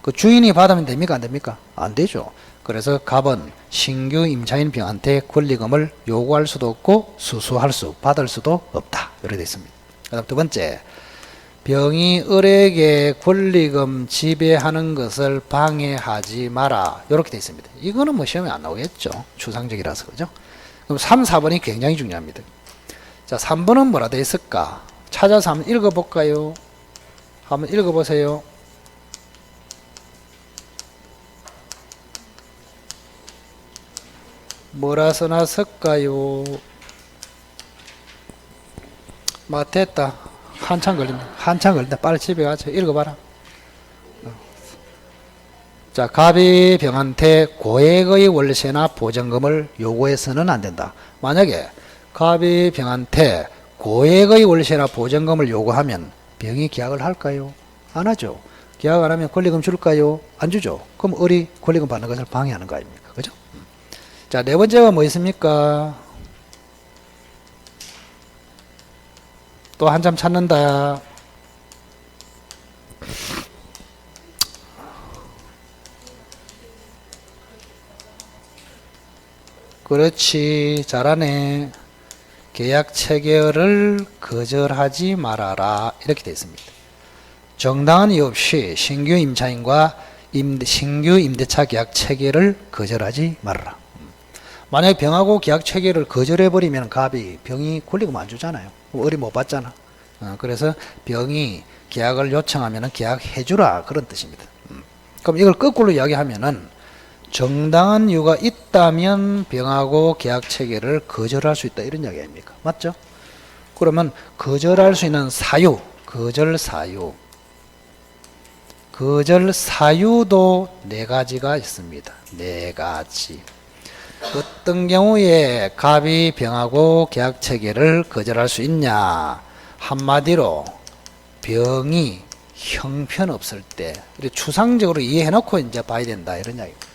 그 주인이 받으면 됩니까 안 됩니까? 안 되죠. 그래서 갑은 신규 임차인 병한테 권리금을 요구할 수도 없고 수수할 수, 받을 수도 없다. 이렇게 되어 있습니다. 그 다음 두 번째, 병이 을에게 권리금 지배하는 것을 방해하지 마라. 이렇게 되어 있습니다. 이거는 뭐 시험에 안 나오겠죠. 추상적이라서. 그죠? 그럼 3, 4번이 굉장히 중요합니다. 자, 3번은 뭐라 되어 있을까? 찾아서 한번 읽어볼까요? 한번 읽어보세요. 뭐라 써놨을까요? 됐다. 한참 걸린다. 빨리 집에 가서 읽어봐라. 자, 갑이 병한테 고액의 월세나 보증금을 요구해서는 안 된다. 만약에 갑이 병한테 고액의 월세나 보증금을 요구하면 병이 계약을 할까요? 안 하죠. 계약 안 하면 권리금 줄까요? 안 주죠. 그럼 을이 권리금 받는 것을 방해하는 거 아닙니까? 그죠? 자, 네 번째가 뭐 있습니까? 또 한참 찾는다. 그렇지, 잘하네. 계약 체결을 거절하지 말아라. 이렇게 되어 있습니다. 정당한 이유 없이 신규 임차인과 신규 임대차 계약 체결을 거절하지 말아라. 만약에 병하고 계약 체결을 거절해버리면 갑이 병이 권리금 안 주잖아요. 을이 못 받잖아. 그래서 병이 계약을 요청하면 계약해주라. 그런 뜻입니다. 그럼 이걸 거꾸로 이야기하면은 정당한 이유가 있다면 병하고 계약 체결을 거절할 수 있다. 이런 이야기 아닙니까? 맞죠? 그러면 거절할 수 있는 사유, 거절 사유도 네 가지가 있습니다. 네 가지. 어떤 경우에 갑이 병하고 계약 체결을 거절할 수 있냐? 한마디로 병이 형편없을 때, 추상적으로 이해해놓고 이제 봐야 된다. 이런 이야기입니다.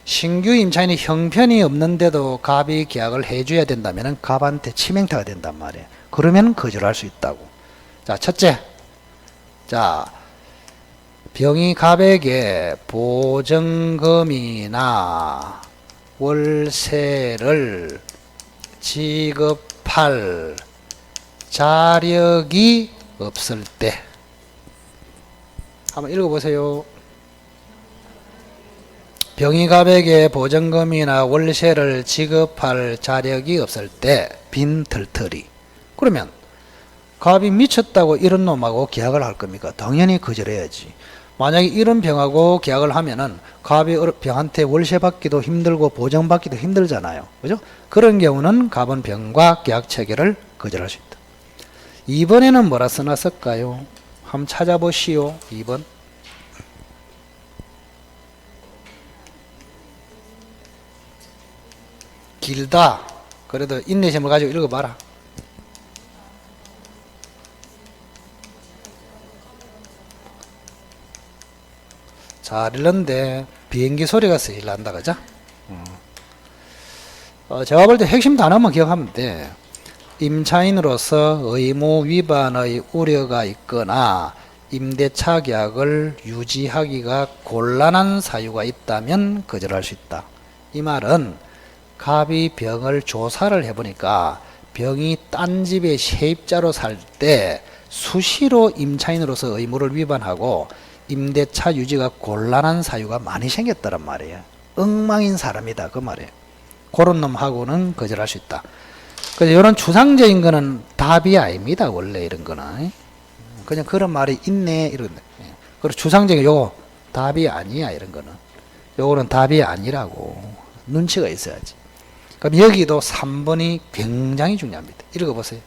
신규 임차인이 형편이 없는데도 갑이 계약을 해줘야 된다면 갑한테 치명타가 된단 말이에요. 그러면 거절할 수 있다고. 자, 첫째. 자, 병이 갑에게 보증금이나 월세를 지급할 자력이 없을 때. 한번 읽어보세요. 병이 갑에게 보증금이나 월세를 지급할 자력이 없을 때, 빈 털터리. 그러면 갑이 미쳤다고 이런 놈하고 계약을 할 겁니까? 당연히 거절해야지. 만약에 이런 병하고 계약을 하면은 갑이 병한테 월세 받기도 힘들고 보증 받기도 힘들잖아요. 그죠? 그런 경우는 갑은 병과 계약 체결을 거절할 수 있다. 2번에는 뭐라 써놨을까요? 한번 찾아보시오. 2번. 길다. 그래도 인내심을 가지고 읽어봐라. 잘 읽는데 비행기 소리가 세일 난다. 그죠? 제가 볼 때 핵심 단어만 기억하면 돼. 임차인으로서 의무 위반의 우려가 있거나 임대차 계약을 유지하기가 곤란한 사유가 있다면 거절할 수 있다. 이 말은 갑이 병을 조사를 해보니까 병이 딴 집에 세입자로 살 때 수시로 임차인으로서 의무를 위반하고 임대차 유지가 곤란한 사유가 많이 생겼다란 말이에요. 엉망인 사람이다. 그 말이에요. 그런 놈하고는 거절할 수 있다. 그래서 이런 추상적인 거는 답이 아닙니다. 원래 이런 거는. 그냥 그런 말이 있네. 이런. 그리고 추상적인 요거 답이 아니야. 이런 거는. 요거는 답이 아니라고. 눈치가 있어야지. 그럼 여기도 3번이 굉장히 중요합니다. 읽어보세요.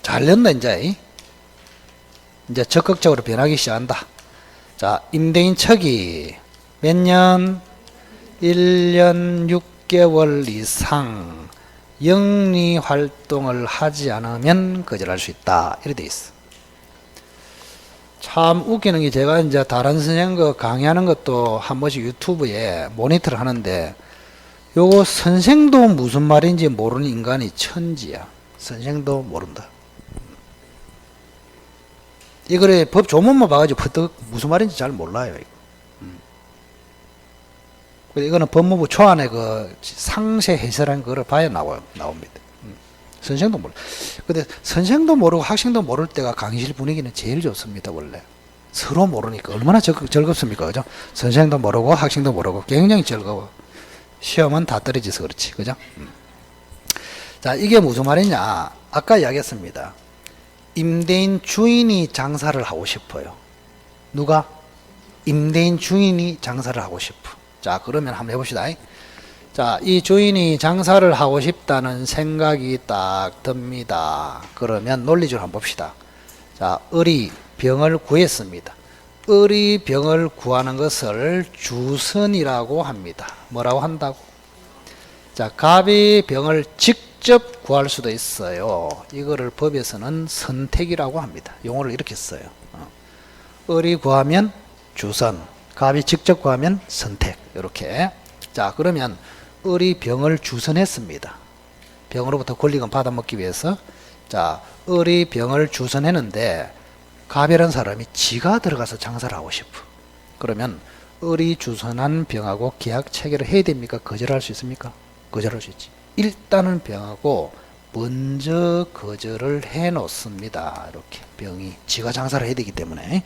잘 읽는다, 이제. 이제 적극적으로 변하기 시작한다. 자, 임대인 척이 몇 년? 1년 6개월 이상 영리 활동을 하지 않으면 거절할 수 있다. 이렇게 돼 있어. 참 웃기는 게 제가 이제 다른 선생님 거 강의하는 것도 한 번씩 유튜브에 모니터를 하는데 요거 선생도 무슨 말인지 모르는 인간이 천지야. 선생도 모른다. 이거를 법 조문만 봐가지고 무슨 말인지 잘 몰라요. 이거는 법무부 초안에 그 상세 해설한 거를 봐야 나옵니다. 선생도 모르. 근데 선생도 모르고 학생도 모를 때가 강의실 분위기는 제일 좋습니다, 원래. 서로 모르니까 얼마나 즐겁습니까, 그죠? 선생도 모르고 학생도 모르고 굉장히 즐거워. 시험은 다 떨어져서 그렇지, 그죠? 자, 이게 무슨 말이냐? 아까 이야기했습니다. 임대인 주인이 장사를 하고 싶어요. 누가? 임대인 주인이 장사를 하고 싶어. 자, 그러면 한번 해봅시다. 자, 이 주인이 장사를 하고 싶다는 생각이 딱 듭니다. 그러면 논리적으로 한번 봅시다. 자, 을이 병을 구했습니다. 을이 병을 구하는 것을 주선이라고 합니다. 뭐라고 한다고? 자, 갑이 병을 직접 구할 수도 있어요. 이거를 법에서는 선택이라고 합니다. 용어를 이렇게 써요. 을이 구하면 주선, 갑이 직접 구하면 선택. 이렇게. 자, 그러면 을이 병을 주선했습니다. 병으로부터 권리금 받아먹기 위해서. 자, 을이 병을 주선했는데 갑이라는 사람이 지가 들어가서 장사를 하고 싶어. 그러면 을이 주선한 병하고 계약 체결을 해야 됩니까? 거절할 수 있습니까? 거절할 수 있지. 일단은 병하고 먼저 거절을 해 놓습니다. 이렇게 병이 지가 장사를 해야 되기 때문에.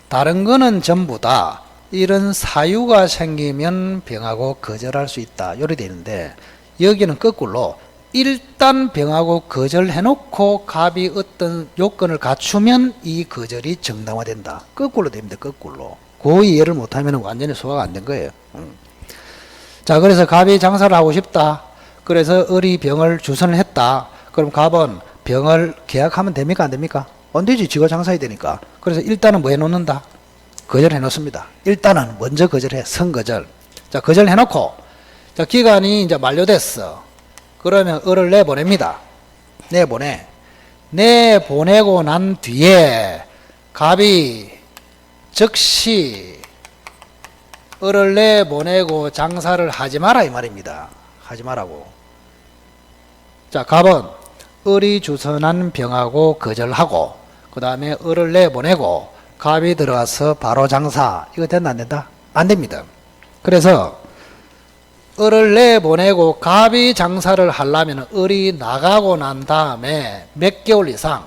다른 거는 전부 다 이런 사유가 생기면 병하고 거절할 수 있다. 이렇게 되는데 여기는 거꾸로 일단 병하고 거절해 놓고 갑이 어떤 요건을 갖추면 이 거절이 정당화된다. 거꾸로 됩니다. 거꾸로. 그 이해를 못하면 완전히 소화가 안 된 거예요. 자, 그래서 갑이 장사를 하고 싶다. 그래서 을이 병을 주선을 했다. 그럼 갑은 병을 계약하면 됩니까? 안 됩니까? 안 되지. 지가 장사해야 되니까. 그래서 일단은 뭐 해놓는다? 거절해 놓습니다. 일단은 먼저 거절해. 선거절. 자, 거절해 놓고, 자, 기간이 이제 만료됐어. 그러면 을을 내보냅니다. 내보내고 난 뒤에 갑이 즉시 을을 내보내고 장사를 하지 마라 이 말입니다. 하지 말라고. 자, 갑은 을이 주선한 병하고 거절하고 그 다음에 을을 내보내고 갑이 들어가서 바로 장사. 이거 된다 안 된다? 안 됩니다. 그래서 을을 내보내고 갑이 장사를 하려면 을이 나가고 난 다음에 몇 개월 이상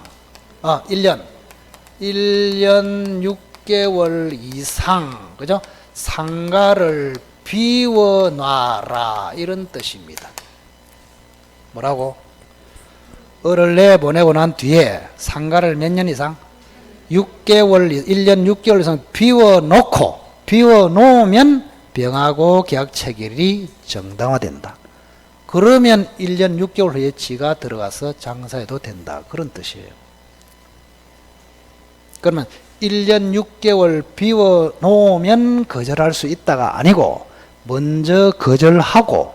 1년 6개월 이상 그죠? 상가를 비워놔라 이런 뜻입니다. 뭐라고? 을을 내보내고 난 뒤에 상가를 몇 년 이상? 6개월, 1년 6개월 이상 비워놓으면 병하고 계약 체결이 정당화된다. 그러면 1년 6개월 후에 지가 들어가서 장사해도 된다. 그런 뜻이에요. 그러면 1년 6개월 비워놓으면 거절할 수 있다가 아니고 먼저 거절하고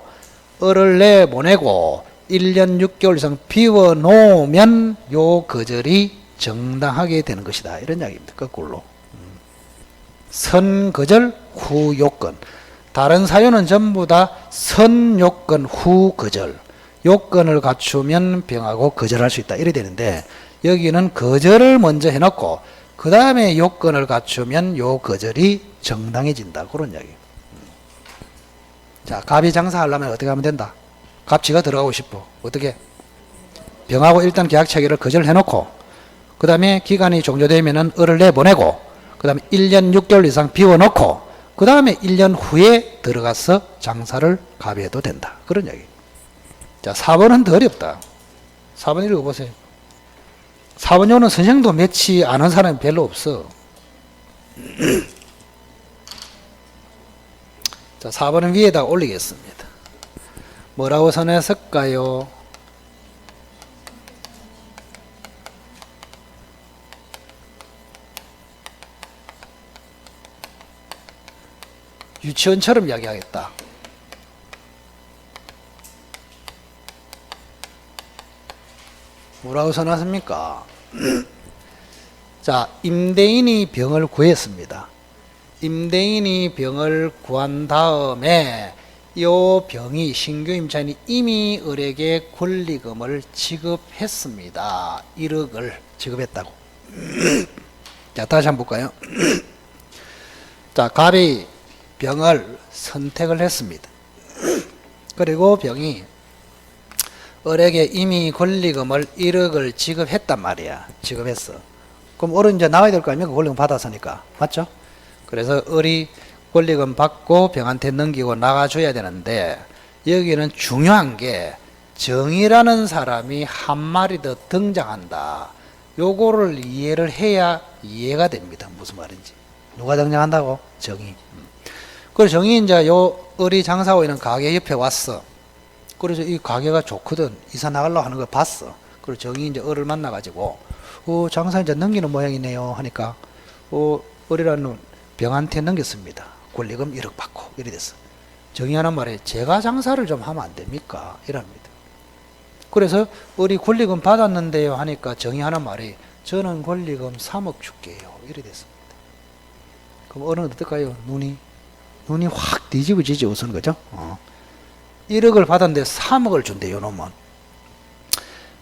을을 내보내고 1년 6개월 이상 비워놓으면 요 거절이 정당하게 되는 것이다. 이런 이야기입니다. 거꾸로. 선거절 후 요건. 다른 사유는 전부 다 선요건 후 거절. 요건을 갖추면 병하고 거절할 수 있다. 이래 되는데 여기는 거절을 먼저 해놓고 그 다음에 요건을 갖추면 요 거절이 정당해진다. 그런 이야기. 자, 갑이 장사하려면 어떻게 하면 된다? 갑지가 들어가고 싶어. 어떻게? 병하고 일단 계약 체결을 거절해놓고 그 다음에 기간이 종료되면은 을을 내보내고 그 다음에 1년 6개월 이상 비워놓고 그 다음에 1년 후에 들어가서 장사를 갑이 해도 된다. 그런 얘기. 자, 4번은 더 어렵다. 4번 읽어보세요. 4번 요는 선생도 매치 아는 사람이 별로 없어. 자, 4번은 위에다 올리겠습니다. 뭐라고 선했을까요? 유치원처럼 이야기하겠다. 뭐라고 써놨습니까? 자, 임대인이 병을 구했습니다. 임대인이 병을 구한 다음에 이 병이 신규 임차인이 이미 을에게 권리금을 지급했습니다. 1억을 지급했다고. 자, 다시 한번 볼까요? 자, 갑이 병을 선택을 했습니다. 그리고 병이 을에게 이미 권리금을 1억을 지급했단 말이야. 지급했어. 그럼 을은 이제 나와야 될 거 아닙니까? 권리금 받았으니까. 맞죠? 그래서 을이 권리금 받고 병한테 넘기고 나가줘야 되는데, 여기는 중요한 게 정이라는 사람이 한 마리 더 등장한다. 요거를 이해를 해야 이해가 됩니다. 무슨 말인지. 누가 등장한다고? 정이. 그래서 정이 이제 요 을이 장사하고 있는 가게 옆에 왔어. 그래서 이 가게가 좋거든. 이사 나가려고 하는 걸 봤어. 그리고 정이 이제 을을 만나가지고, 장사 이제 넘기는 모양이네요. 하니까, 을이라는 병한테 넘겼습니다. 권리금 1억 받고. 이래 됐어. 정이 하는 말에, 제가 장사를 좀 하면 안 됩니까? 이랍니다. 그래서 을이 권리금 받았는데요. 하니까 정이 하는 말이, 저는 권리금 3억 줄게요. 이래 됐습니다. 그럼 을은 어떨까요? 눈이 확 뒤집어지지, 우선, 그죠? 1억을 받았는데 3억을 준대요, 놈은.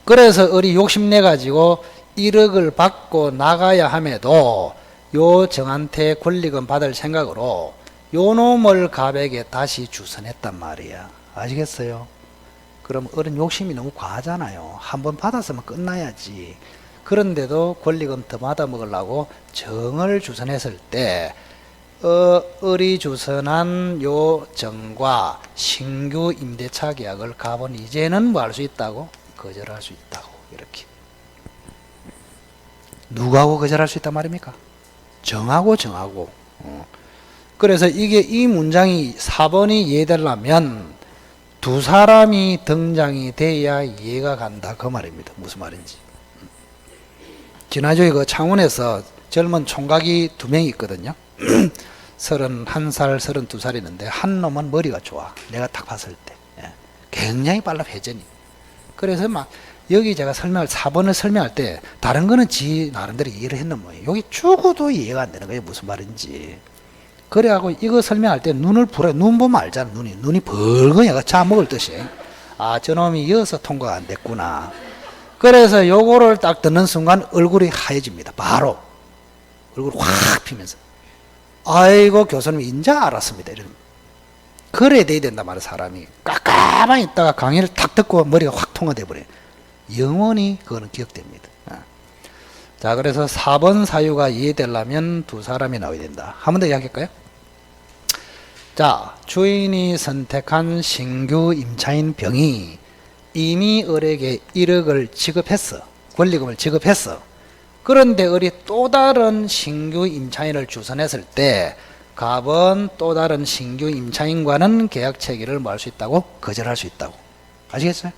그래서 을이 욕심내가지고 1억을 받고 나가야 함에도 요 정한테 권리금 받을 생각으로 요 놈을 갑에게 다시 주선했단 말이야. 아시겠어요? 그럼 을은 욕심이 너무 과하잖아요. 한번 받았으면 끝나야지. 그런데도 권리금 더 받아 먹으려고 정을 주선했을 때, 을이 주선한 요 정과 신규 임대차 계약을 갑은 이제는 뭐 할 수 있다고? 거절할 수 있다고. 이렇게. 누구하고 거절할 수 있단 말입니까? 정하고. 그래서 이 문장이 4번이 이해되려면 두 사람이 등장이 돼야 이해가 간다. 그 말입니다. 무슨 말인지. 지난주에 그 창원에서 젊은 총각이 2명이 있거든요. 31살, 32살 있는데 한 놈은 머리가 좋아. 내가 딱 봤을 때. 굉장히 빨라, 회전이. 그래서 막 여기 제가 4번을 설명할 때 다른 거는 지 나름대로 이해를 했는 모양이에요. 여기 죽어도 이해가 안 되는 거예요. 무슨 말인지. 그래갖고 이거 설명할 때 눈을 눈 보면 알잖아. 눈이 벌건 얘가 자 먹을 듯이. 아, 저놈이 이어서 통과가 안 됐구나. 그래서 요거를 딱 듣는 순간 얼굴이 하얘집니다. 바로. 얼굴 확 피면서. 아이고, 교수님 인자 알았습니다. 이런. 그래야 돼야 된단 말이야, 사람이. 깜깜하게 있다가 강의를 탁 듣고 머리가 확 통과돼 버려요. 영원히 그거는 기억됩니다. 자, 그래서 4번 사유가 이해되려면 두 사람이 나와야 된다. 한 번 더 이야기할까요? 자, 주인이 선택한 신규 임차인 병이 이미 을에게 1억을 지급했어. 권리금을 지급했어. 그런데 을이 또 다른 신규 임차인을 주선했을 때 갑은 또 다른 신규 임차인과는 계약 체결을 뭐 할 수 있다고? 거절할 수 있다고. 아시겠어요?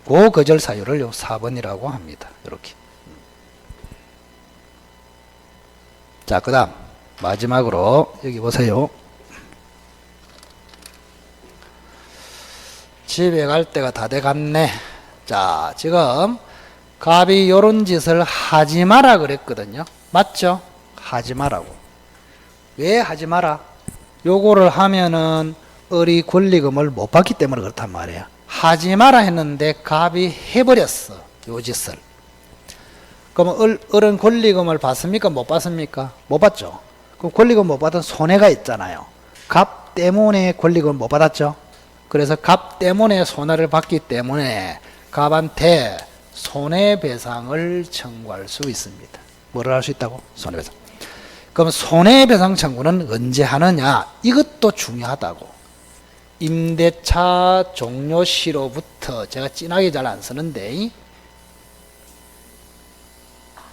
그 거절 사유를 요 4번이라고 합니다. 이렇게. 자, 그 다음 마지막으로 여기 보세요. 집에 갈 때가 다 돼갔네. 자, 지금 갑이 요런 짓을 하지 마라 그랬거든요. 맞죠? 하지 마라고. 왜 하지 마라? 요거를 하면은 을이 권리금을 못 받기 때문에 그렇단 말이야. 하지 마라 했는데 갑이 해버렸어. 요 짓을. 그러면 을은 권리금을 받습니까? 못 받습니까? 못 받죠. 그럼 권리금 못 받은 손해가 있잖아요. 갑 때문에 권리금을 못 받았죠. 그래서 갑 때문에 손해를 받기 때문에 갑한테 손해배상을 청구할 수 있습니다. 뭐를 할 수 있다고? 손해배상. 그럼 손해배상 청구는 언제 하느냐? 이것도 중요하다고. 임대차 종료 시로부터, 제가 진하게 잘 안 쓰는데,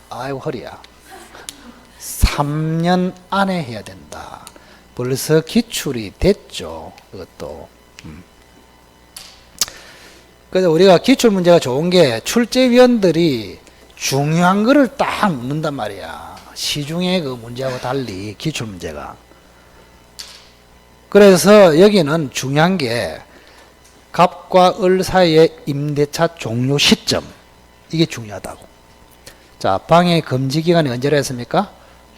아이고 허리야, 3년 안에 해야 된다. 벌써 기출이 됐죠. 이것도. 그래서 우리가 기출 문제가 좋은 게 출제위원들이 중요한 거를 딱 묻는단 말이야. 시중의 그 문제하고 달리 기출 문제가. 그래서 여기는 중요한 게 갑과 을 사이의 임대차 종료 시점, 이게 중요하다고. 자, 방해 금지 기간이 언제라 했습니까?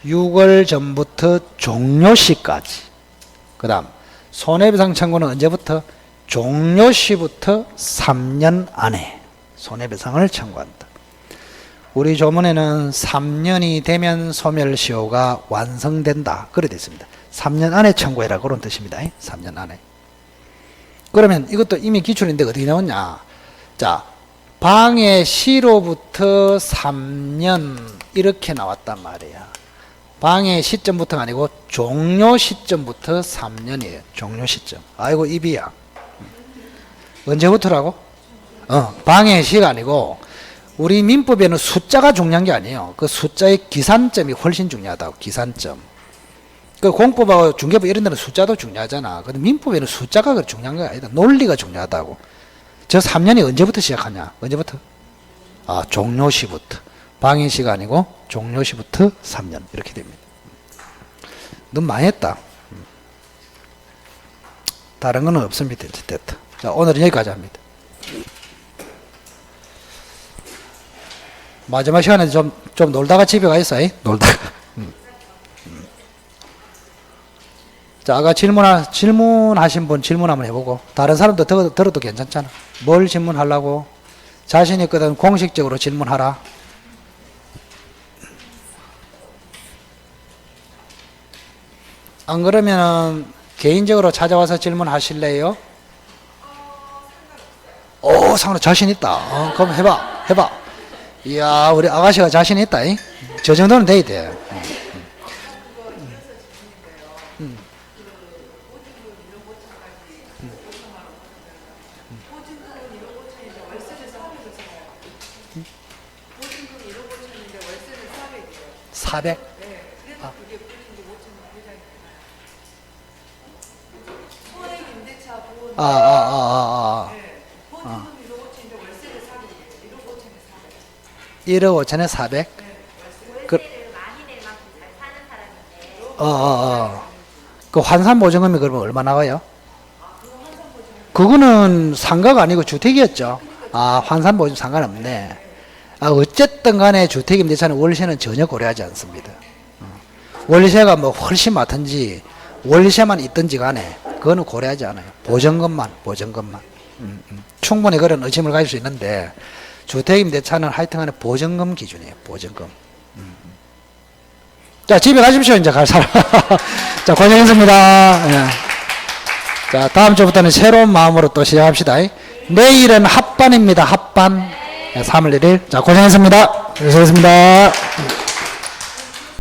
6월 전부터 종료시까지. 그 다음 손해배상 청구는 언제부터? 종료시부터 3년 안에 손해배상을 청구한다. 우리 조문에는 3년이 되면 소멸시효가 완성된다, 그래 되어 있습니다. 3년 안에 청구해라, 그런 뜻입니다. 3년 안에. 그러면 이것도 이미 기출인데 어떻게 나왔냐? 자, 방해시로부터 3년 이렇게 나왔단 말이야. 방해 시점부터가 아니고 종료 시점부터 3년이에요. 종료 시점. 아이고 입이야. 언제부터라고? 방해시가 아니고, 우리 민법에는 숫자가 중요한 게 아니에요. 그 숫자의 기산점이 훨씬 중요하다고. 기산점. 그 공법하고 중개법 이런 데는 숫자도 중요하잖아. 근데 민법에는 숫자가 그렇게 중요한 게 아니다. 논리가 중요하다고. 저 3년이 언제부터 시작하냐? 언제부터? 아, 종료시부터. 방해시가 아니고 종료시부터 3년 이렇게 됩니다. 너무 많이 했다. 다른 건 없습니다. 됐다. 자, 오늘은 여기까지 합니다. 마지막 시간에 좀 놀다가 집에 가 있어. 놀다가. 자, 아까 질문하신 분 질문 한번 해보고, 다른 사람도 들어도 괜찮잖아. 뭘 질문하려고? 자신 있거든 공식적으로 질문하라. 안 그러면 개인적으로 찾아와서 질문하실래요? 오, 상으로 자신 있다. 그럼 해봐. 이야, 우리 아가씨가 자신 있다. 저 정도는 돼야 돼. (400) 아. 1억 5천에 400? 그, 그 환산보증금이 그러면 얼마 나와요? 그거는 상가가 아니고 주택이었죠. 아, 환산보증 상관없네. 아, 어쨌든 간에 주택임대차는 월세는 전혀 고려하지 않습니다. 월세가 뭐 훨씬 많든지 월세만 있든지 간에 그거는 고려하지 않아요. 보증금만. 충분히 그런 의심을 가질 수 있는데, 주택임대차는 하여튼 간에 보증금 기준이에요. 보증금. 자, 집에 가십시오. 이제 갈 사람. 자, 고생했습니다. 예. 자, 다음 주부터는 새로운 마음으로 또 시작합시다. 내일은 합반입니다. 합반. 3월 1일. 자, 고생했습니다. 수고하셨습니다.